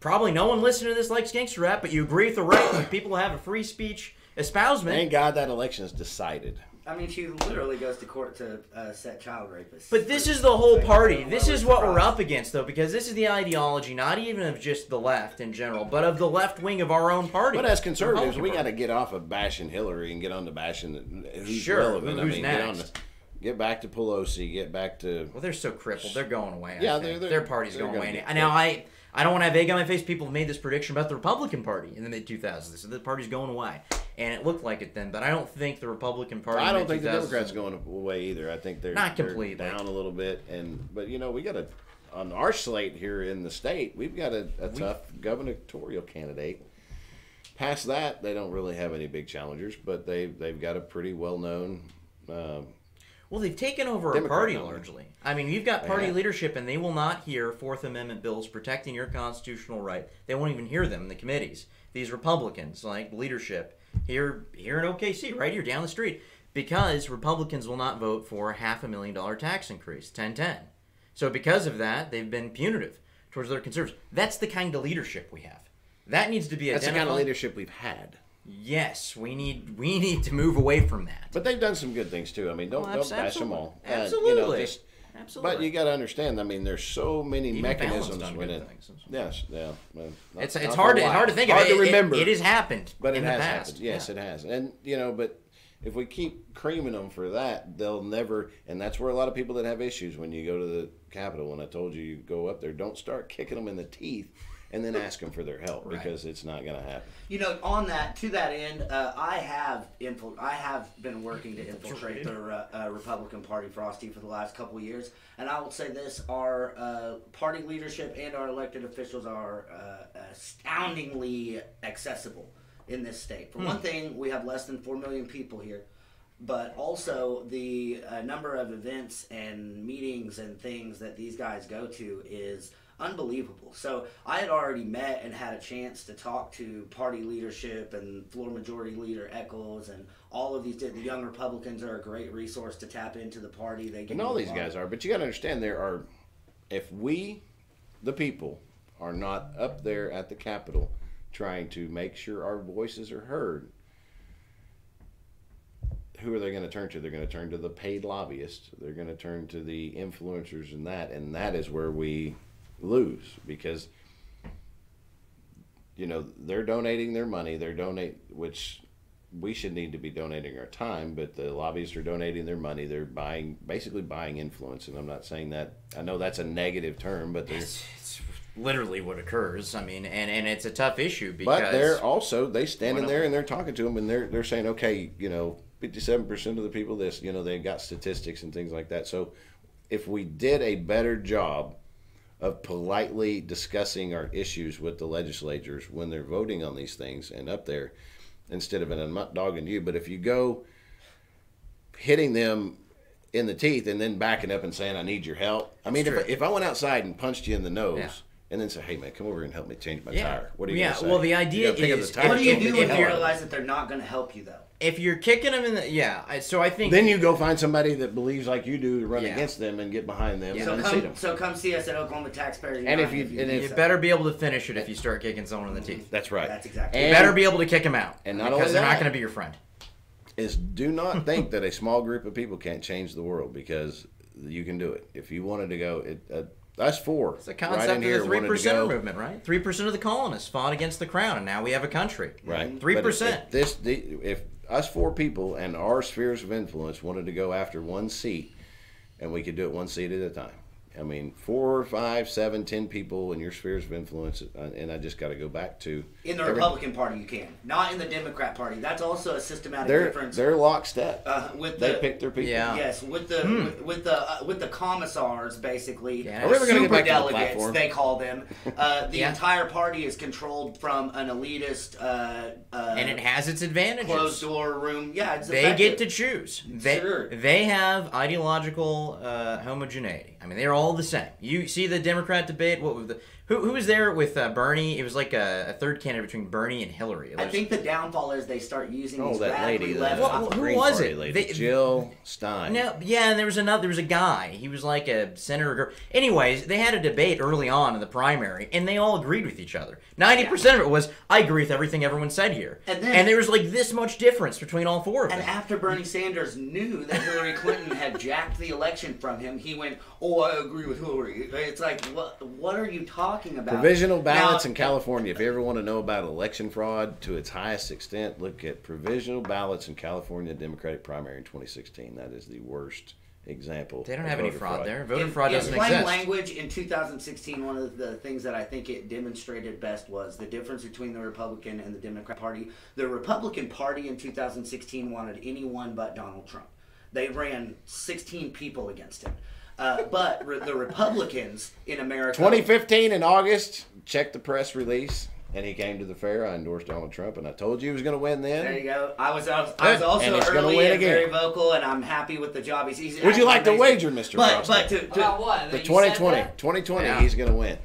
probably no one listening to this likes gangster rap, but you agree with the right for people to have a free speech espousement. Thank God that election is decided. I mean, she literally goes to court to set child rapists. But this is the whole party. Well, This is it's what we're surprised. up against, though, because this is the ideology, not even of just the left in general, but of the left wing of our own party. But as conservatives, Republican we got Party. to get off of bashing Hillary and get on to bashing who's Sure, relevant. who's get next? Get back to Pelosi. Get back to. Well, they're so crippled. They're going away. I Yeah, think. they're- their party's they're going gonna away. get And now I don't want to have egg on my face. People have made this prediction about the Republican Party in the mid-2000s. They said the party's going away. And it looked like it then, but I don't think the Republican Party I in don't think the mid-2000s Democrats going away either. I think they're Not they're completely. down a little bit. But we got on our slate here in the state, we've got a tough gubernatorial candidate. Past that, they don't really have any big challengers, but they've got a pretty well-known. Well, they've taken over a Democrat party nominee. largely. I mean, you've got party have. leadership, and they will not hear Fourth Amendment bills protecting your constitutional right. They won't even hear them in the committees. These Republicans, like leadership, here in OKC, right here down the street, because Republicans will not vote for a $500,000 tax increase, 10-10. So because of that, they've been punitive towards their conservatives. That's the kind of leadership we have. That needs to be That's the identified. kind of leadership we've had. Yes, we need to move away from that. But they've done some good things too. I mean, don't bash them absolutely. all. Absolutely. Absolutely. But you got to understand. I mean, there's so many Even mechanisms Fallon's done when good it. things. Yes, yeah. Well, not- It's not hard for a to while. think Hard of. to remember. It has happened, But in it the has past. happened. Yes, Yeah. it has. And but if we keep creaming them for that, they'll never. And that's where a lot of people that have issues when you go to the Capitol. When I told you go up there, don't start kicking them in the teeth. And then ask them for their help because it's not going to happen. To that end, I have been working to infiltrate the Republican Party, Frosty, for the last couple of years. And I will say this: our party leadership and our elected officials are astoundingly accessible in this state. For one thing, we have less than 4 million people here. But also the number of events and meetings and things that these guys go to is unbelievable. So I had already met and had a chance to talk to party leadership and floor majority leader Eccles and all of these. The young Republicans are a great resource to tap into the party. They And all these guys are. But you got to understand, if we, the people, are not up there at the Capitol trying to make sure our voices are heard, who are they going to turn to? They're going to turn to the paid lobbyists. They're going to turn to the influencers and that is where we lose because they're donating their money. Which we should need to be donating our time, but the lobbyists are donating their money. They're basically buying influence, and I'm not saying that. I know that's a negative term, but It's literally what occurs. I mean, and it's a tough issue because. But they stand in there and they're talking to them and they're saying, okay, 57% of the people they've got statistics and things like that. So if we did a better job of politely discussing our issues with the legislators when they're voting on these things and up there, instead of, and I'm not dogging you, but if you go hitting them in the teeth and then backing up and saying, I need your help. I mean, if I went outside and punched you in the nose and then say, hey man, come over and help me change my tire. What are you going to say? Well, the idea You gotta pick up is, the tire What do you and do go when get you the help. realize that they're not going to help you, though? If you're kicking them in the so I think then you go find somebody that believes like you do to run against them and get behind them and see them. So come see us at Oklahoma Taxpayers United. And if you better be able to finish it if you start kicking someone in the teeth. That's right. That's exactly. You better be able to kick them out, and not because only they're not that, going to be your friend. Is do not think that a small group of people can't change the world, because you can do it. If you wanted to go, us four. It's the concept of the 3% movement, right? 3% of the colonists fought against the crown, and now we have a country. Right. 3%. If us four people and our spheres of influence wanted to go after one seat, and we could do it one seat at a time. I mean, 4, 5, 7, 10 people in your spheres of influence, and I just got to go back to... In the Republican Party, you can. Not in the Democrat Party. That's also a systematic difference. They're lockstep. They pick their people. Yeah. Yes, with the commissars, basically, Yeah. Are we ever gonna get super back to the delegates, platform? they call them. The entire party is controlled from an elitist... and it has its advantages. Closed door room. Yeah, it's They effective. get to choose. Sure. They have ideological homogeneity. I mean, they're all the same. You see the Democrat debate. What was who was there with Bernie? It was like a third candidate between Bernie and Hillary. I think the downfall is they start using these that lady. left. Who Green was Party it? lady, Jill Stein. No, yeah, and there was a guy. He was like a senator. Anyways, they had a debate early on in the primary, and they all agreed with each other. 90% of it was, I agree with everything everyone said here. And there was like this much difference between all four of them. And after Bernie Sanders knew that Hillary Clinton had jacked the election from him, he went, "Oh, I agree with Hillary." It's like, what are you talking about? Provisional ballots in California. If you ever want to know about election fraud to its highest extent, look at provisional ballots in California Democratic primary in 2016. That is the worst example. They don't of have any voter fraud there. Voter fraud doesn't in plain exist. language, in 2016, one of the things that I think it demonstrated best was the difference between the Republican and the Democrat Party. The Republican Party in 2016 wanted anyone but Donald Trump. They ran 16 people against him. But the Republicans in America... 2015 in August, check the press release, and he came to the fair. I endorsed Donald Trump, and I told you he was going to win then. There you go. I was also And he's gonna early win and again. very vocal, and I'm happy with the job he's Would you like to wager, Mr. But Frosty? About what? The That you said 2020. that? 2020, Yeah. he's going to win.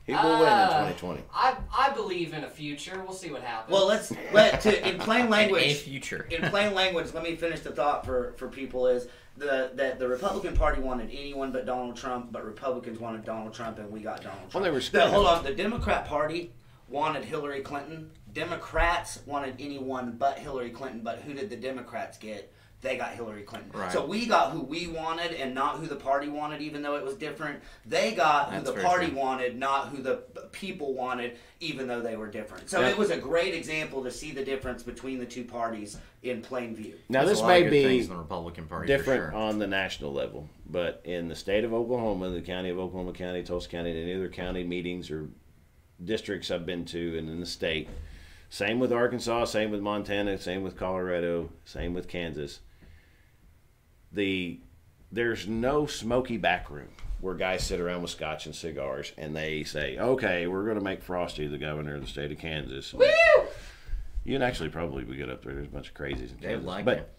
He will win in 2020. I believe in a future. We'll see what happens. Well, in plain language. A future. In plain language, let me finish the thought for people is that the Republican Party wanted anyone but Donald Trump, but Republicans wanted Donald Trump, and we got Donald Trump. Well, they were Hold on. The Democrat Party wanted Hillary Clinton. Democrats wanted anyone but Hillary Clinton, but who did the Democrats get? They got Hillary Clinton. Right. So we got who we wanted and not who the party wanted, even though it was different. They got That's who the very party true. wanted, not who the people wanted, even though they were different. So Yeah. it was a great example to see the difference between the two parties in plain view. Now, There's this a lot of may good be things in the Republican Party for different sure. on the national level, but in the state of Oklahoma, the county of Oklahoma County, Tulsa County, and any other county meetings or districts I've been to and in the state, same with Arkansas, same with Montana, same with Colorado, same with Kansas, there's no smoky back room where guys sit around with scotch and cigars and they say, okay, we're going to make Frosty the governor of the state of Kansas. Woo! You can actually probably get up there. There's a bunch of crazies in They Kansas. like but it.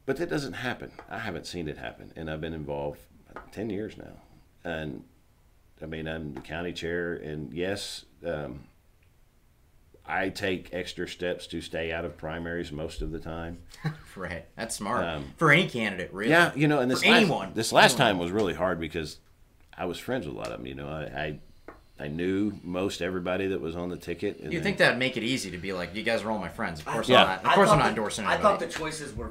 But that doesn't happen. I haven't seen it happen, and I've been involved 10 years now. And I mean, I'm the county chair, and yes, I take extra steps to stay out of primaries most of the time. Right. That's smart. For any candidate, really. Yeah, you know, and For anyone. This last time was really hard because I was friends with a lot of them. You know, I knew most everybody that was on the ticket. And You'd think that would make it easy to be like, you guys are all my friends. Of course, Yeah. I'm not. Of course, I'm not endorsing I anybody. thought the choices were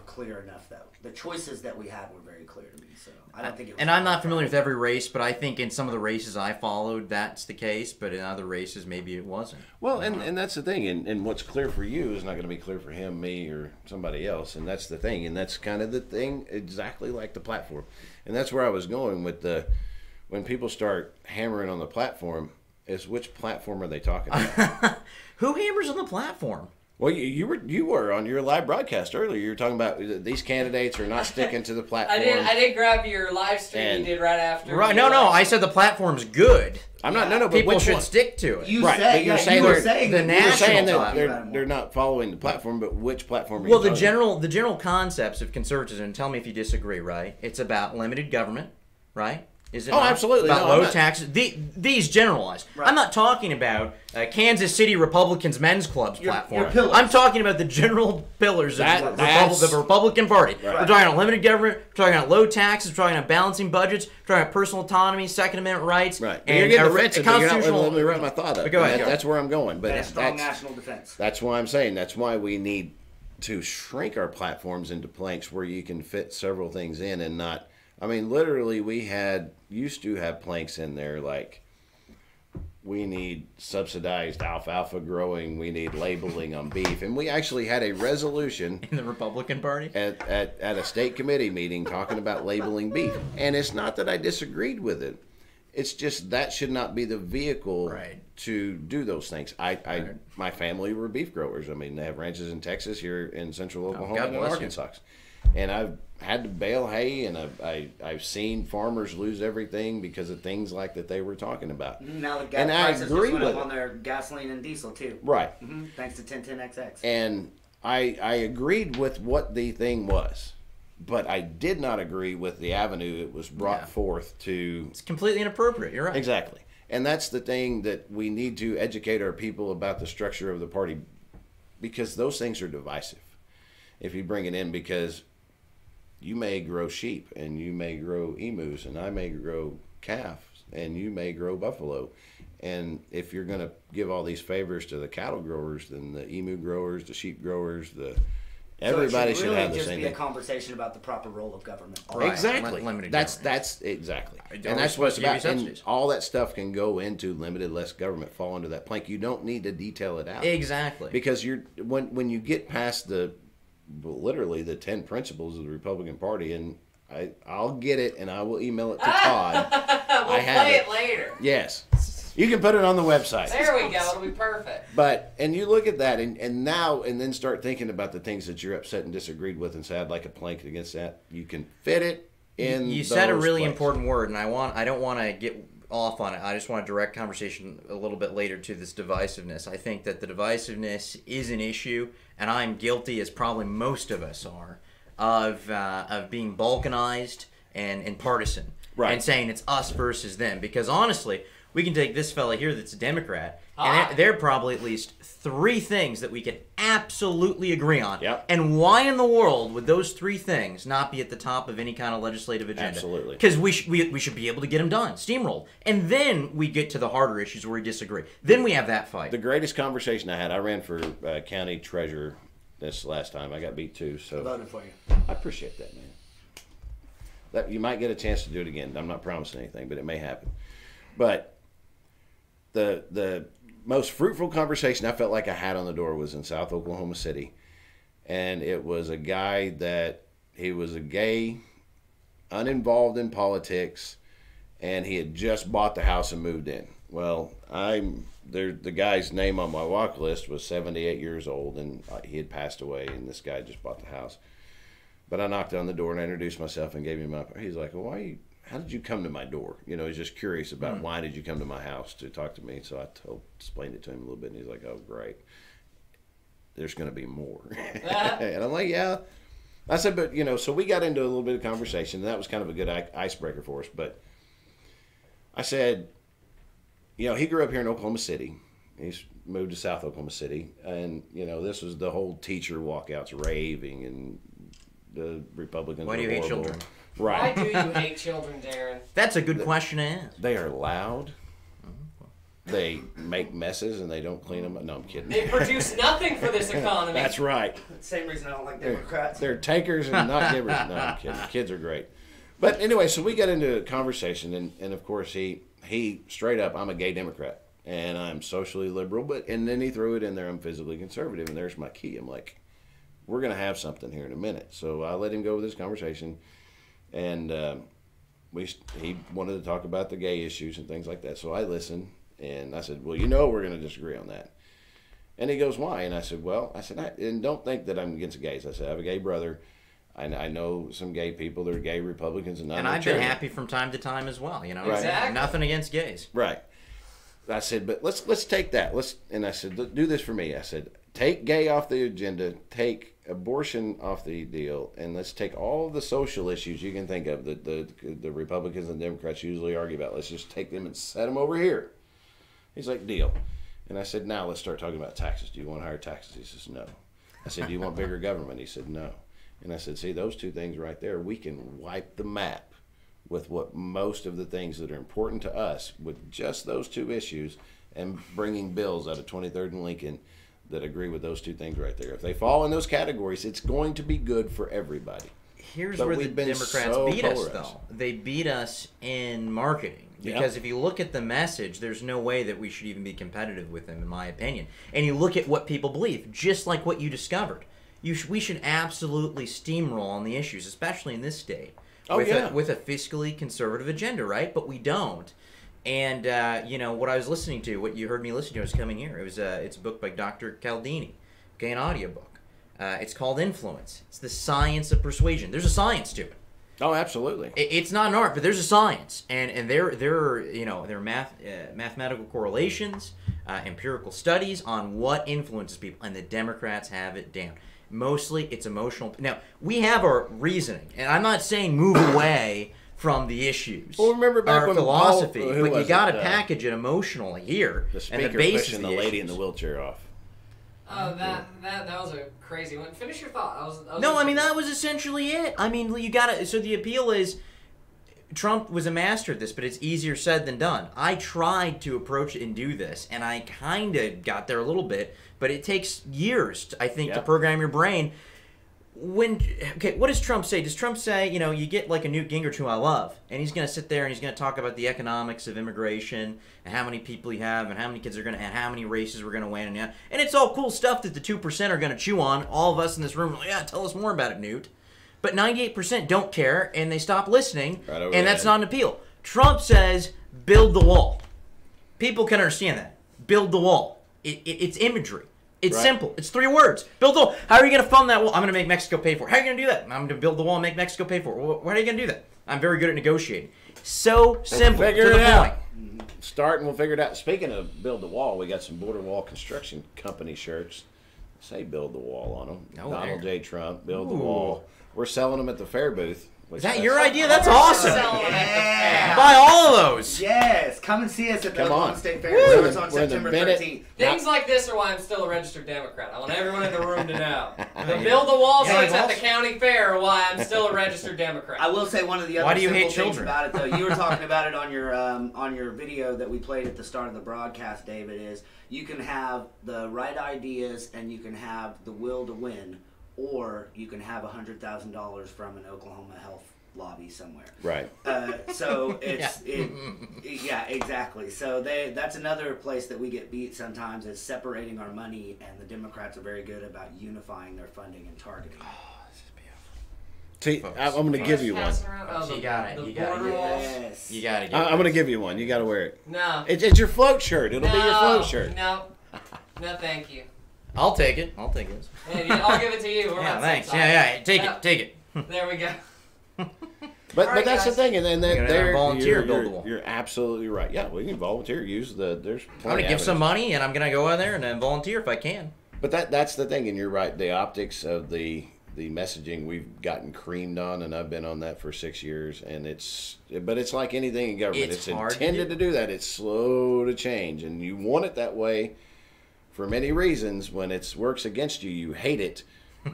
clear enough, though. The choices that we had were very clear to me. So I don't think it was. And I'm not familiar with every race, but I think in some of the races I followed, that's the case. But in other races, maybe it wasn't. Well, and that's the thing. And what's clear for you is not going to be clear for him, me, or somebody else. And that's the thing. And that's kind of the thing, exactly like the platform. And that's where I was going with when people start hammering on the platform, is which platform are they talking about? Who hammers on the platform? Well, you were on your live broadcast earlier. You were talking about these candidates are not sticking to the platform. I did grab your live stream And- you did right after. Right? your No. live I said the platform's good. I'm not. No. But People which should one? stick to it. You Right, said, but you're yeah, saying you were they're- saying the that- national You're saying that platform. they're not following the platform, but which platform are you Well, the talking about? general concepts of conservatism, and tell me if you disagree, right? It's about limited government, right? Is it Oh, not? absolutely. About No, I'm low not- taxes. These generalized. Right. I'm not talking about Kansas City Republicans Men's Club's platform. your pillars. I'm talking about the general pillars of That's- the Republican Party. Right. We're talking about limited government. We're talking about low taxes. We're talking about balancing budgets. We're talking about personal autonomy, Second Amendment rights. Right. And You're getting a defensive, but you're not constitutional. letting me wrap my thought up. But go ahead. That's where I'm going. But And a strong that's, national defense. that's why I'm saying that's why we need to shrink our platforms into planks where you can fit several things in and not. I mean, literally, we used to have planks in there like we need subsidized alfalfa growing, we need labeling on beef, and we actually had a resolution In the Republican Party? at a state committee meeting talking about labeling beef. And it's not that I disagreed with it. It's just that should not be the vehicle Right. to do those things. My family were beef growers. I mean, they have ranches in Texas, here in central Oklahoma, God and in bless you. Arkansas. And I've had to bale hay, and I've seen farmers lose everything because of things like that they were talking about. Now the gas And I prices just agree went with up on it. their gasoline and diesel too. Right. Thanks to 1010XX. And I agreed with what the thing was, but I did not agree with the avenue it was brought Yeah. forth to. It's completely inappropriate. You're right. Exactly. And that's the thing that we need to educate our people about the structure of the party, because those things are divisive if you bring it in, because you may grow sheep and you may grow emus and I may grow calves and you may grow buffalo. And if you're going to give all these favors to the cattle growers, then the emu growers, the sheep growers, everybody so it should really have the just same be thing. a conversation about the proper role of government. Right. Exactly. Limited That's government. exactly. Are And that's we what it's supposed to give you about. And subsidies? all that stuff can go into limited less government, fall into that plank. You don't need to detail it out. Exactly. Because when you get past literally the 10 principles of the Republican Party, and I'll get it and I will email it to Todd. We'll I have play it later. Yes. You can put it on the website. There we go. It'll be perfect. And you look at that and then start thinking about the things that you're upset and disagreed with and say, I'd like a plank against that. You can fit it in. You said a those really planks. important word, and I don't want to get off on it. I just want to direct conversation a little bit later to this divisiveness. I think that the divisiveness is an issue, and I'm guilty, as probably most of us are, of being balkanized and partisan, Right. and saying it's us versus them. Because honestly, we can take this fella here that's a Democrat, and there are probably at least 3 things that we can absolutely agree on. Yep. And why in the world would those 3 things not be at the top of any kind of legislative agenda? Absolutely. Because we should be able to get them done, steamrolled. And then we get to the harder issues where we disagree. Then we have that fight. The greatest conversation I had, I ran for county treasurer this last time. I got beat too, I so voted for you. I appreciate that, man. That you might get a chance to do it again. I'm not promising anything, but it may happen. But the most fruitful conversation I felt like I had on the door was in South Oklahoma City, and it was a guy that he was a gay, uninvolved in politics, and he had just bought the house and moved in. Well, the guy's name on my walk list was 78 years old, and he had passed away, and this guy just bought the house. But I knocked on the door and I introduced myself and gave him my. He's like, "Well, how did you come to my door?" You know, he's just curious about why did you come to my house to talk to me. So I explained it to him a little bit, and he's like, "Oh, great. There's going to be more." And I'm like, "Yeah." I said, "But so we got into a little bit of conversation, and that was kind of a good icebreaker for us." But I said, he grew up here in Oklahoma City. He's moved to South Oklahoma City, and this was the whole teacher walkouts, raving, and the Republicans. Why do you hate children? Right. Why do you hate children, Darren? That's a good question to ask. They are loud. They make messes and they don't clean them. No, I'm kidding. They produce nothing for this economy. That's right. Same reason I don't like Democrats. They're takers and not givers. No, I'm kidding. Kids are great. But anyway, so we got into a conversation, and of course he straight up, I'm a gay Democrat and I'm socially liberal, and then he threw it in there, I'm physically conservative, and there's my key. I'm like, we're going to have something here in a minute. So I let him go with this conversation, and he wanted to talk about the gay issues and things like that. So I listened, and I said, well, we're going to disagree on that. And he goes, why? And I said, and don't think that I'm against gays. I said, I have a gay brother. I know some gay people that are gay Republicans, and I've been happy from time to time as well. Right. Exactly. Nothing against gays. Right. I said, but let's take that. And I said, do this for me. I said, take gay off the agenda. Take abortion off the deal, and let's take all the social issues you can think of that the Republicans and Democrats usually argue about. Let's just take them and set them over here. He's like, deal. And I said, now let's start talking about taxes. Do you want higher taxes? He says, no. I said, do you want bigger government? He said, no. And I said, see, those two things right there, we can wipe the map with what most of the things that are important to us with just those two issues, and bringing bills out of 23rd and Lincoln that agree with those two things right there. If they fall in those categories, it's going to be good for everybody. Here's where the Democrats beat us, though. They beat us in marketing. Because if you look at the message, there's no way that we should even be competitive with them, in my opinion. And you look at what people believe, just like what you discovered. We should absolutely steamroll on the issues, especially in this state, with a fiscally conservative agenda, right? But we don't. And, what I was listening to, what you heard me listen to, was coming here. It's a book by Dr. Caldini, an audiobook. It's called Influence. It's the science of persuasion. There's a science to it. Oh, absolutely. It's not an art, but there's a science, and there are mathematical correlations, empirical studies on what influences people, and the Democrats have it down. Mostly, it's emotional. Now, we have our reasoning, and I'm not saying move away from the issues. Well, remember back when philosophy, but you got to package it emotionally here. The speaker and the basis pushing the lady in the wheelchair off. Oh, that was a crazy one. Finish your thought. That was essentially it. I mean, you got to. So the appeal is, Trump was a master at this, but it's easier said than done. I tried to approach it and do this, and I kind of got there a little bit, but it takes years, I think, to program your brain. What does Trump say? Does Trump say, you get like a Newt Gingrich, who I love, and he's going to sit there and he's going to talk about the economics of immigration and how many people you have and how many kids are going to, and how many races we're going to win, and it's all cool stuff that the 2% are going to chew on. All of us in this room, tell us more about it, Newt. But 98% don't care, and they stop listening, and that's not an appeal. Trump says, build the wall. People can understand that. Build the wall. It's imagery. It's simple. It's 3 words. Build the wall. How are you going to fund that wall? I'm going to make Mexico pay for it. How are you going to do that? I'm going to build the wall and make Mexico pay for it. Well, how are you going to do that? I'm very good at negotiating. So simple. To the point. Start and we'll figure it out. Speaking of build the wall, we got some border wall construction company shirts. Say build the wall on them. Donald J. Trump, build the wall. We're selling them at the fair booth. Is that your idea? That's awesome. Yeah. Buy all of those. Yes. Come and see us at the Oklahoma State Fair. It's on September 13th. Things like this are why I'm still a registered Democrat. I want everyone in the room to know. The build the wall signs at the county fair are why I'm still a registered Democrat. I will say one of the other simple things about it, though, you were talking about it on your video that we played at the start of the broadcast, David, is you can have the right ideas and you can have the will to win, or you can have $100,000 from an Oklahoma health lobby somewhere. Right. So yeah, exactly. So that's another place that we get beat sometimes, is separating our money, and the Democrats are very good about unifying their funding and targeting. Oh, this is beautiful. See, I'm going to give you one. You got it. You got it. Yes. You got it. I'm going to give you one. You got to wear it. No. It's your float shirt. It'll be your float shirt. No, thank you. I'll take it. I'll take it. I'll give it to you. Thanks. Yeah. Take it. There we go. But that's the thing, and then they're volunteer build the wall. You're absolutely right. Yeah, we can volunteer. There's. I'm gonna give some money, and I'm gonna go in there and then volunteer if I can. But that's the thing, and you're right. The optics of the messaging, we've gotten creamed on, and I've been on that for 6 years, and it's like anything in government. It's intended to do that. It's slow to change, and you want it that way for many reasons. When it works against you, you hate it,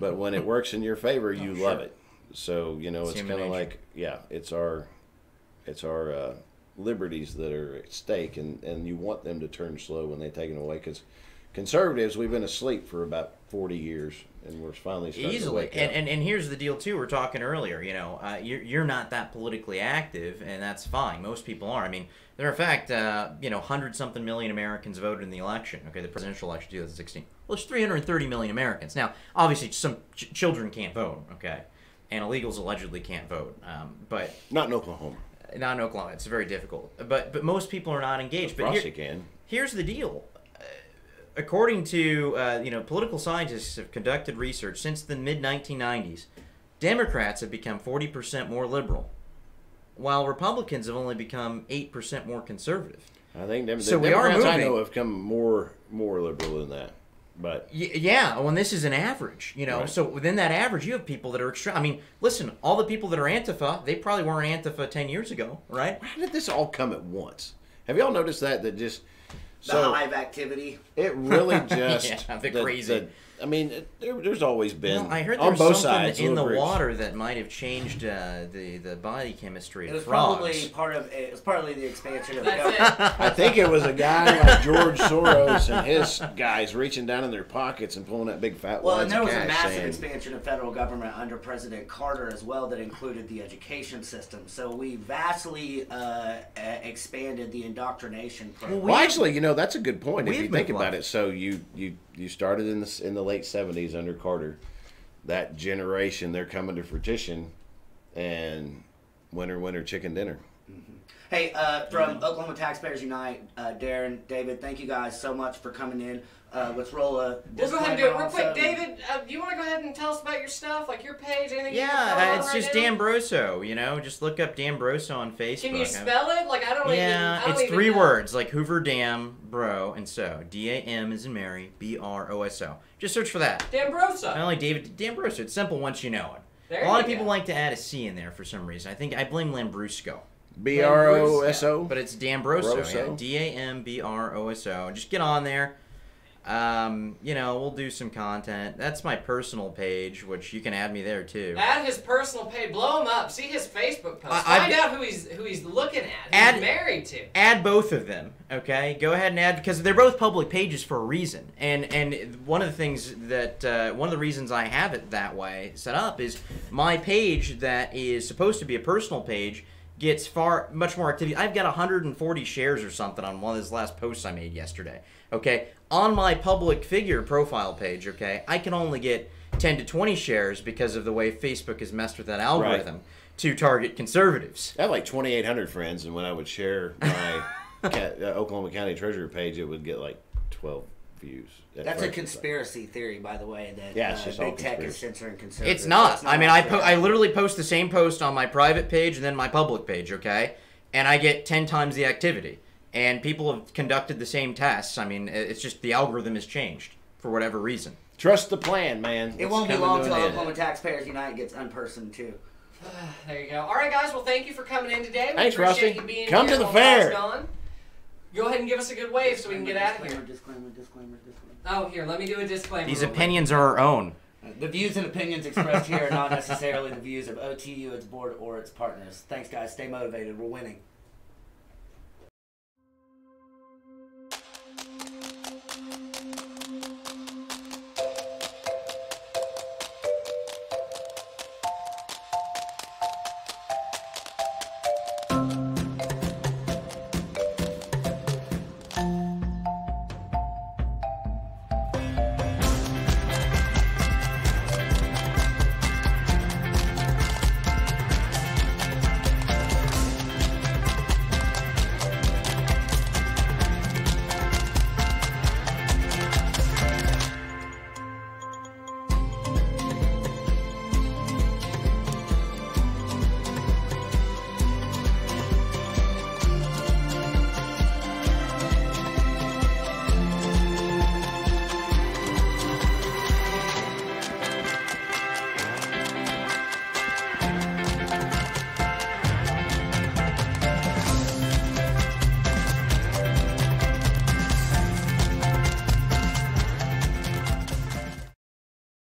but when it works in your favor, you love it. So it's kind of like, it's our liberties that are at stake, and you want them to turn slow when they take it away, because conservatives, we've been asleep for about 40 years, and we're finally starting to wake up. And here's the deal too. We're talking earlier. You're not that politically active, and that's fine. Most people are. I mean, there are in fact 100-something million Americans voted in the election. Okay, the presidential election 2016. Well, there's 330 million Americans. Now, obviously, some children can't vote. Okay. And illegals allegedly can't vote, but not in Oklahoma. Not in Oklahoma. It's very difficult. But most people are not engaged. But Frosty can. Here's the deal. According to political scientists have conducted research since the mid-1990s, Democrats have become 40% more liberal, while Republicans have only become 8% more conservative. I think so the we are Democrats moving. I know have become more liberal than that. But yeah, well, and this is an average, you know. Right. So within that average, you have people that are extreme. I mean, listen, all the people that are Antifa, they probably weren't Antifa 10 years ago, right? how did this all come at once? Have y'all noticed that just The hive activity. it really just Yeah, the crazy. I mean, there's always been Well, I heard there on was both something sides in the little groups. water that might have changed the body chemistry It of was frogs. probably partly the expansion of the That's government. it. I think it was a guy like George Soros and his guys reaching down in their pockets and pulling that big fat Well, wads and there of was a cash massive saying, expansion of federal government under President Carter as well that included the education system. So we vastly expanded the indoctrination program. well, actually, you know, that's a good point if we've you think moved about on. it. So you started in the late 70s under Carter. That generation, they're coming to fruition, and winner, chicken dinner. Hey, from Oklahoma Taxpayers Unite, Darren, David, thank you guys so much for coming in. Let's roll a We'll go ahead and do it real also. quick. David, do you want to go ahead and tell us about your stuff, like your page, anything you got Yeah, going on it's right just now? Dambroso, you know. Just look up Dambroso on Facebook. Can you spell it? Like, I don't even... Yeah, I don't it's even 3 know. words, like Hoover Dam, bro, and so. D-A-M as in Mary, B-R-O-S-O. Just search for that. Dambroso. Not only David Dambroso, it's simple once you know it. There A lot you of people go. like to add a C in there for some reason. I blame Lambrusco. Broso. But it's Dambroso, Broso? yeah. D-A-M-B-R-O-S-O. Just get on there. You know, we'll do some content. That's my personal page, which you can add me there too. Add his personal page. Blow him up. See his Facebook post. I- Find out who he's looking at. Who Add- he's married to. Add both of them, okay? Go ahead and add, because they're both public pages for a reason. And one of the things that one of the reasons I have it that way set up is my page that is supposed to be a personal page gets much more activity. I've got 140 shares or something on one of those last posts I made yesterday. Okay, on my public figure profile page, okay, I can only get 10 to 20 shares because of the way Facebook has messed with that algorithm to target conservatives. I have like 2,800 friends, and when I would share my Oklahoma County Treasurer page, it would get like 12 views. That's a conspiracy theory, by the way, that Yeah, it's just all big tech is conspiracy. censoring conservatives. It's not. I mean, accurate. I literally post the same post on my private page and then my public page, okay? And I get 10 times the activity. And people have conducted the same tests. I mean, it's just the algorithm has changed for whatever reason. Trust the plan, man. It It's won't be coming long to till an end. Oklahoma Taxpayers Unite gets unpersoned too. There you go. All right, guys. Well, thank you for coming in today. We Thanks, appreciate Rusty. you being Come here to the while Pat's fair. gone. Go ahead and give us a good wave so we can get out of here. Disclaimer. Oh, here. Let me do a disclaimer. These real quick. opinions are our own. The views and opinions expressed here are not necessarily the views of OTU, its board, or its partners. Thanks, guys. Stay motivated. We're winning.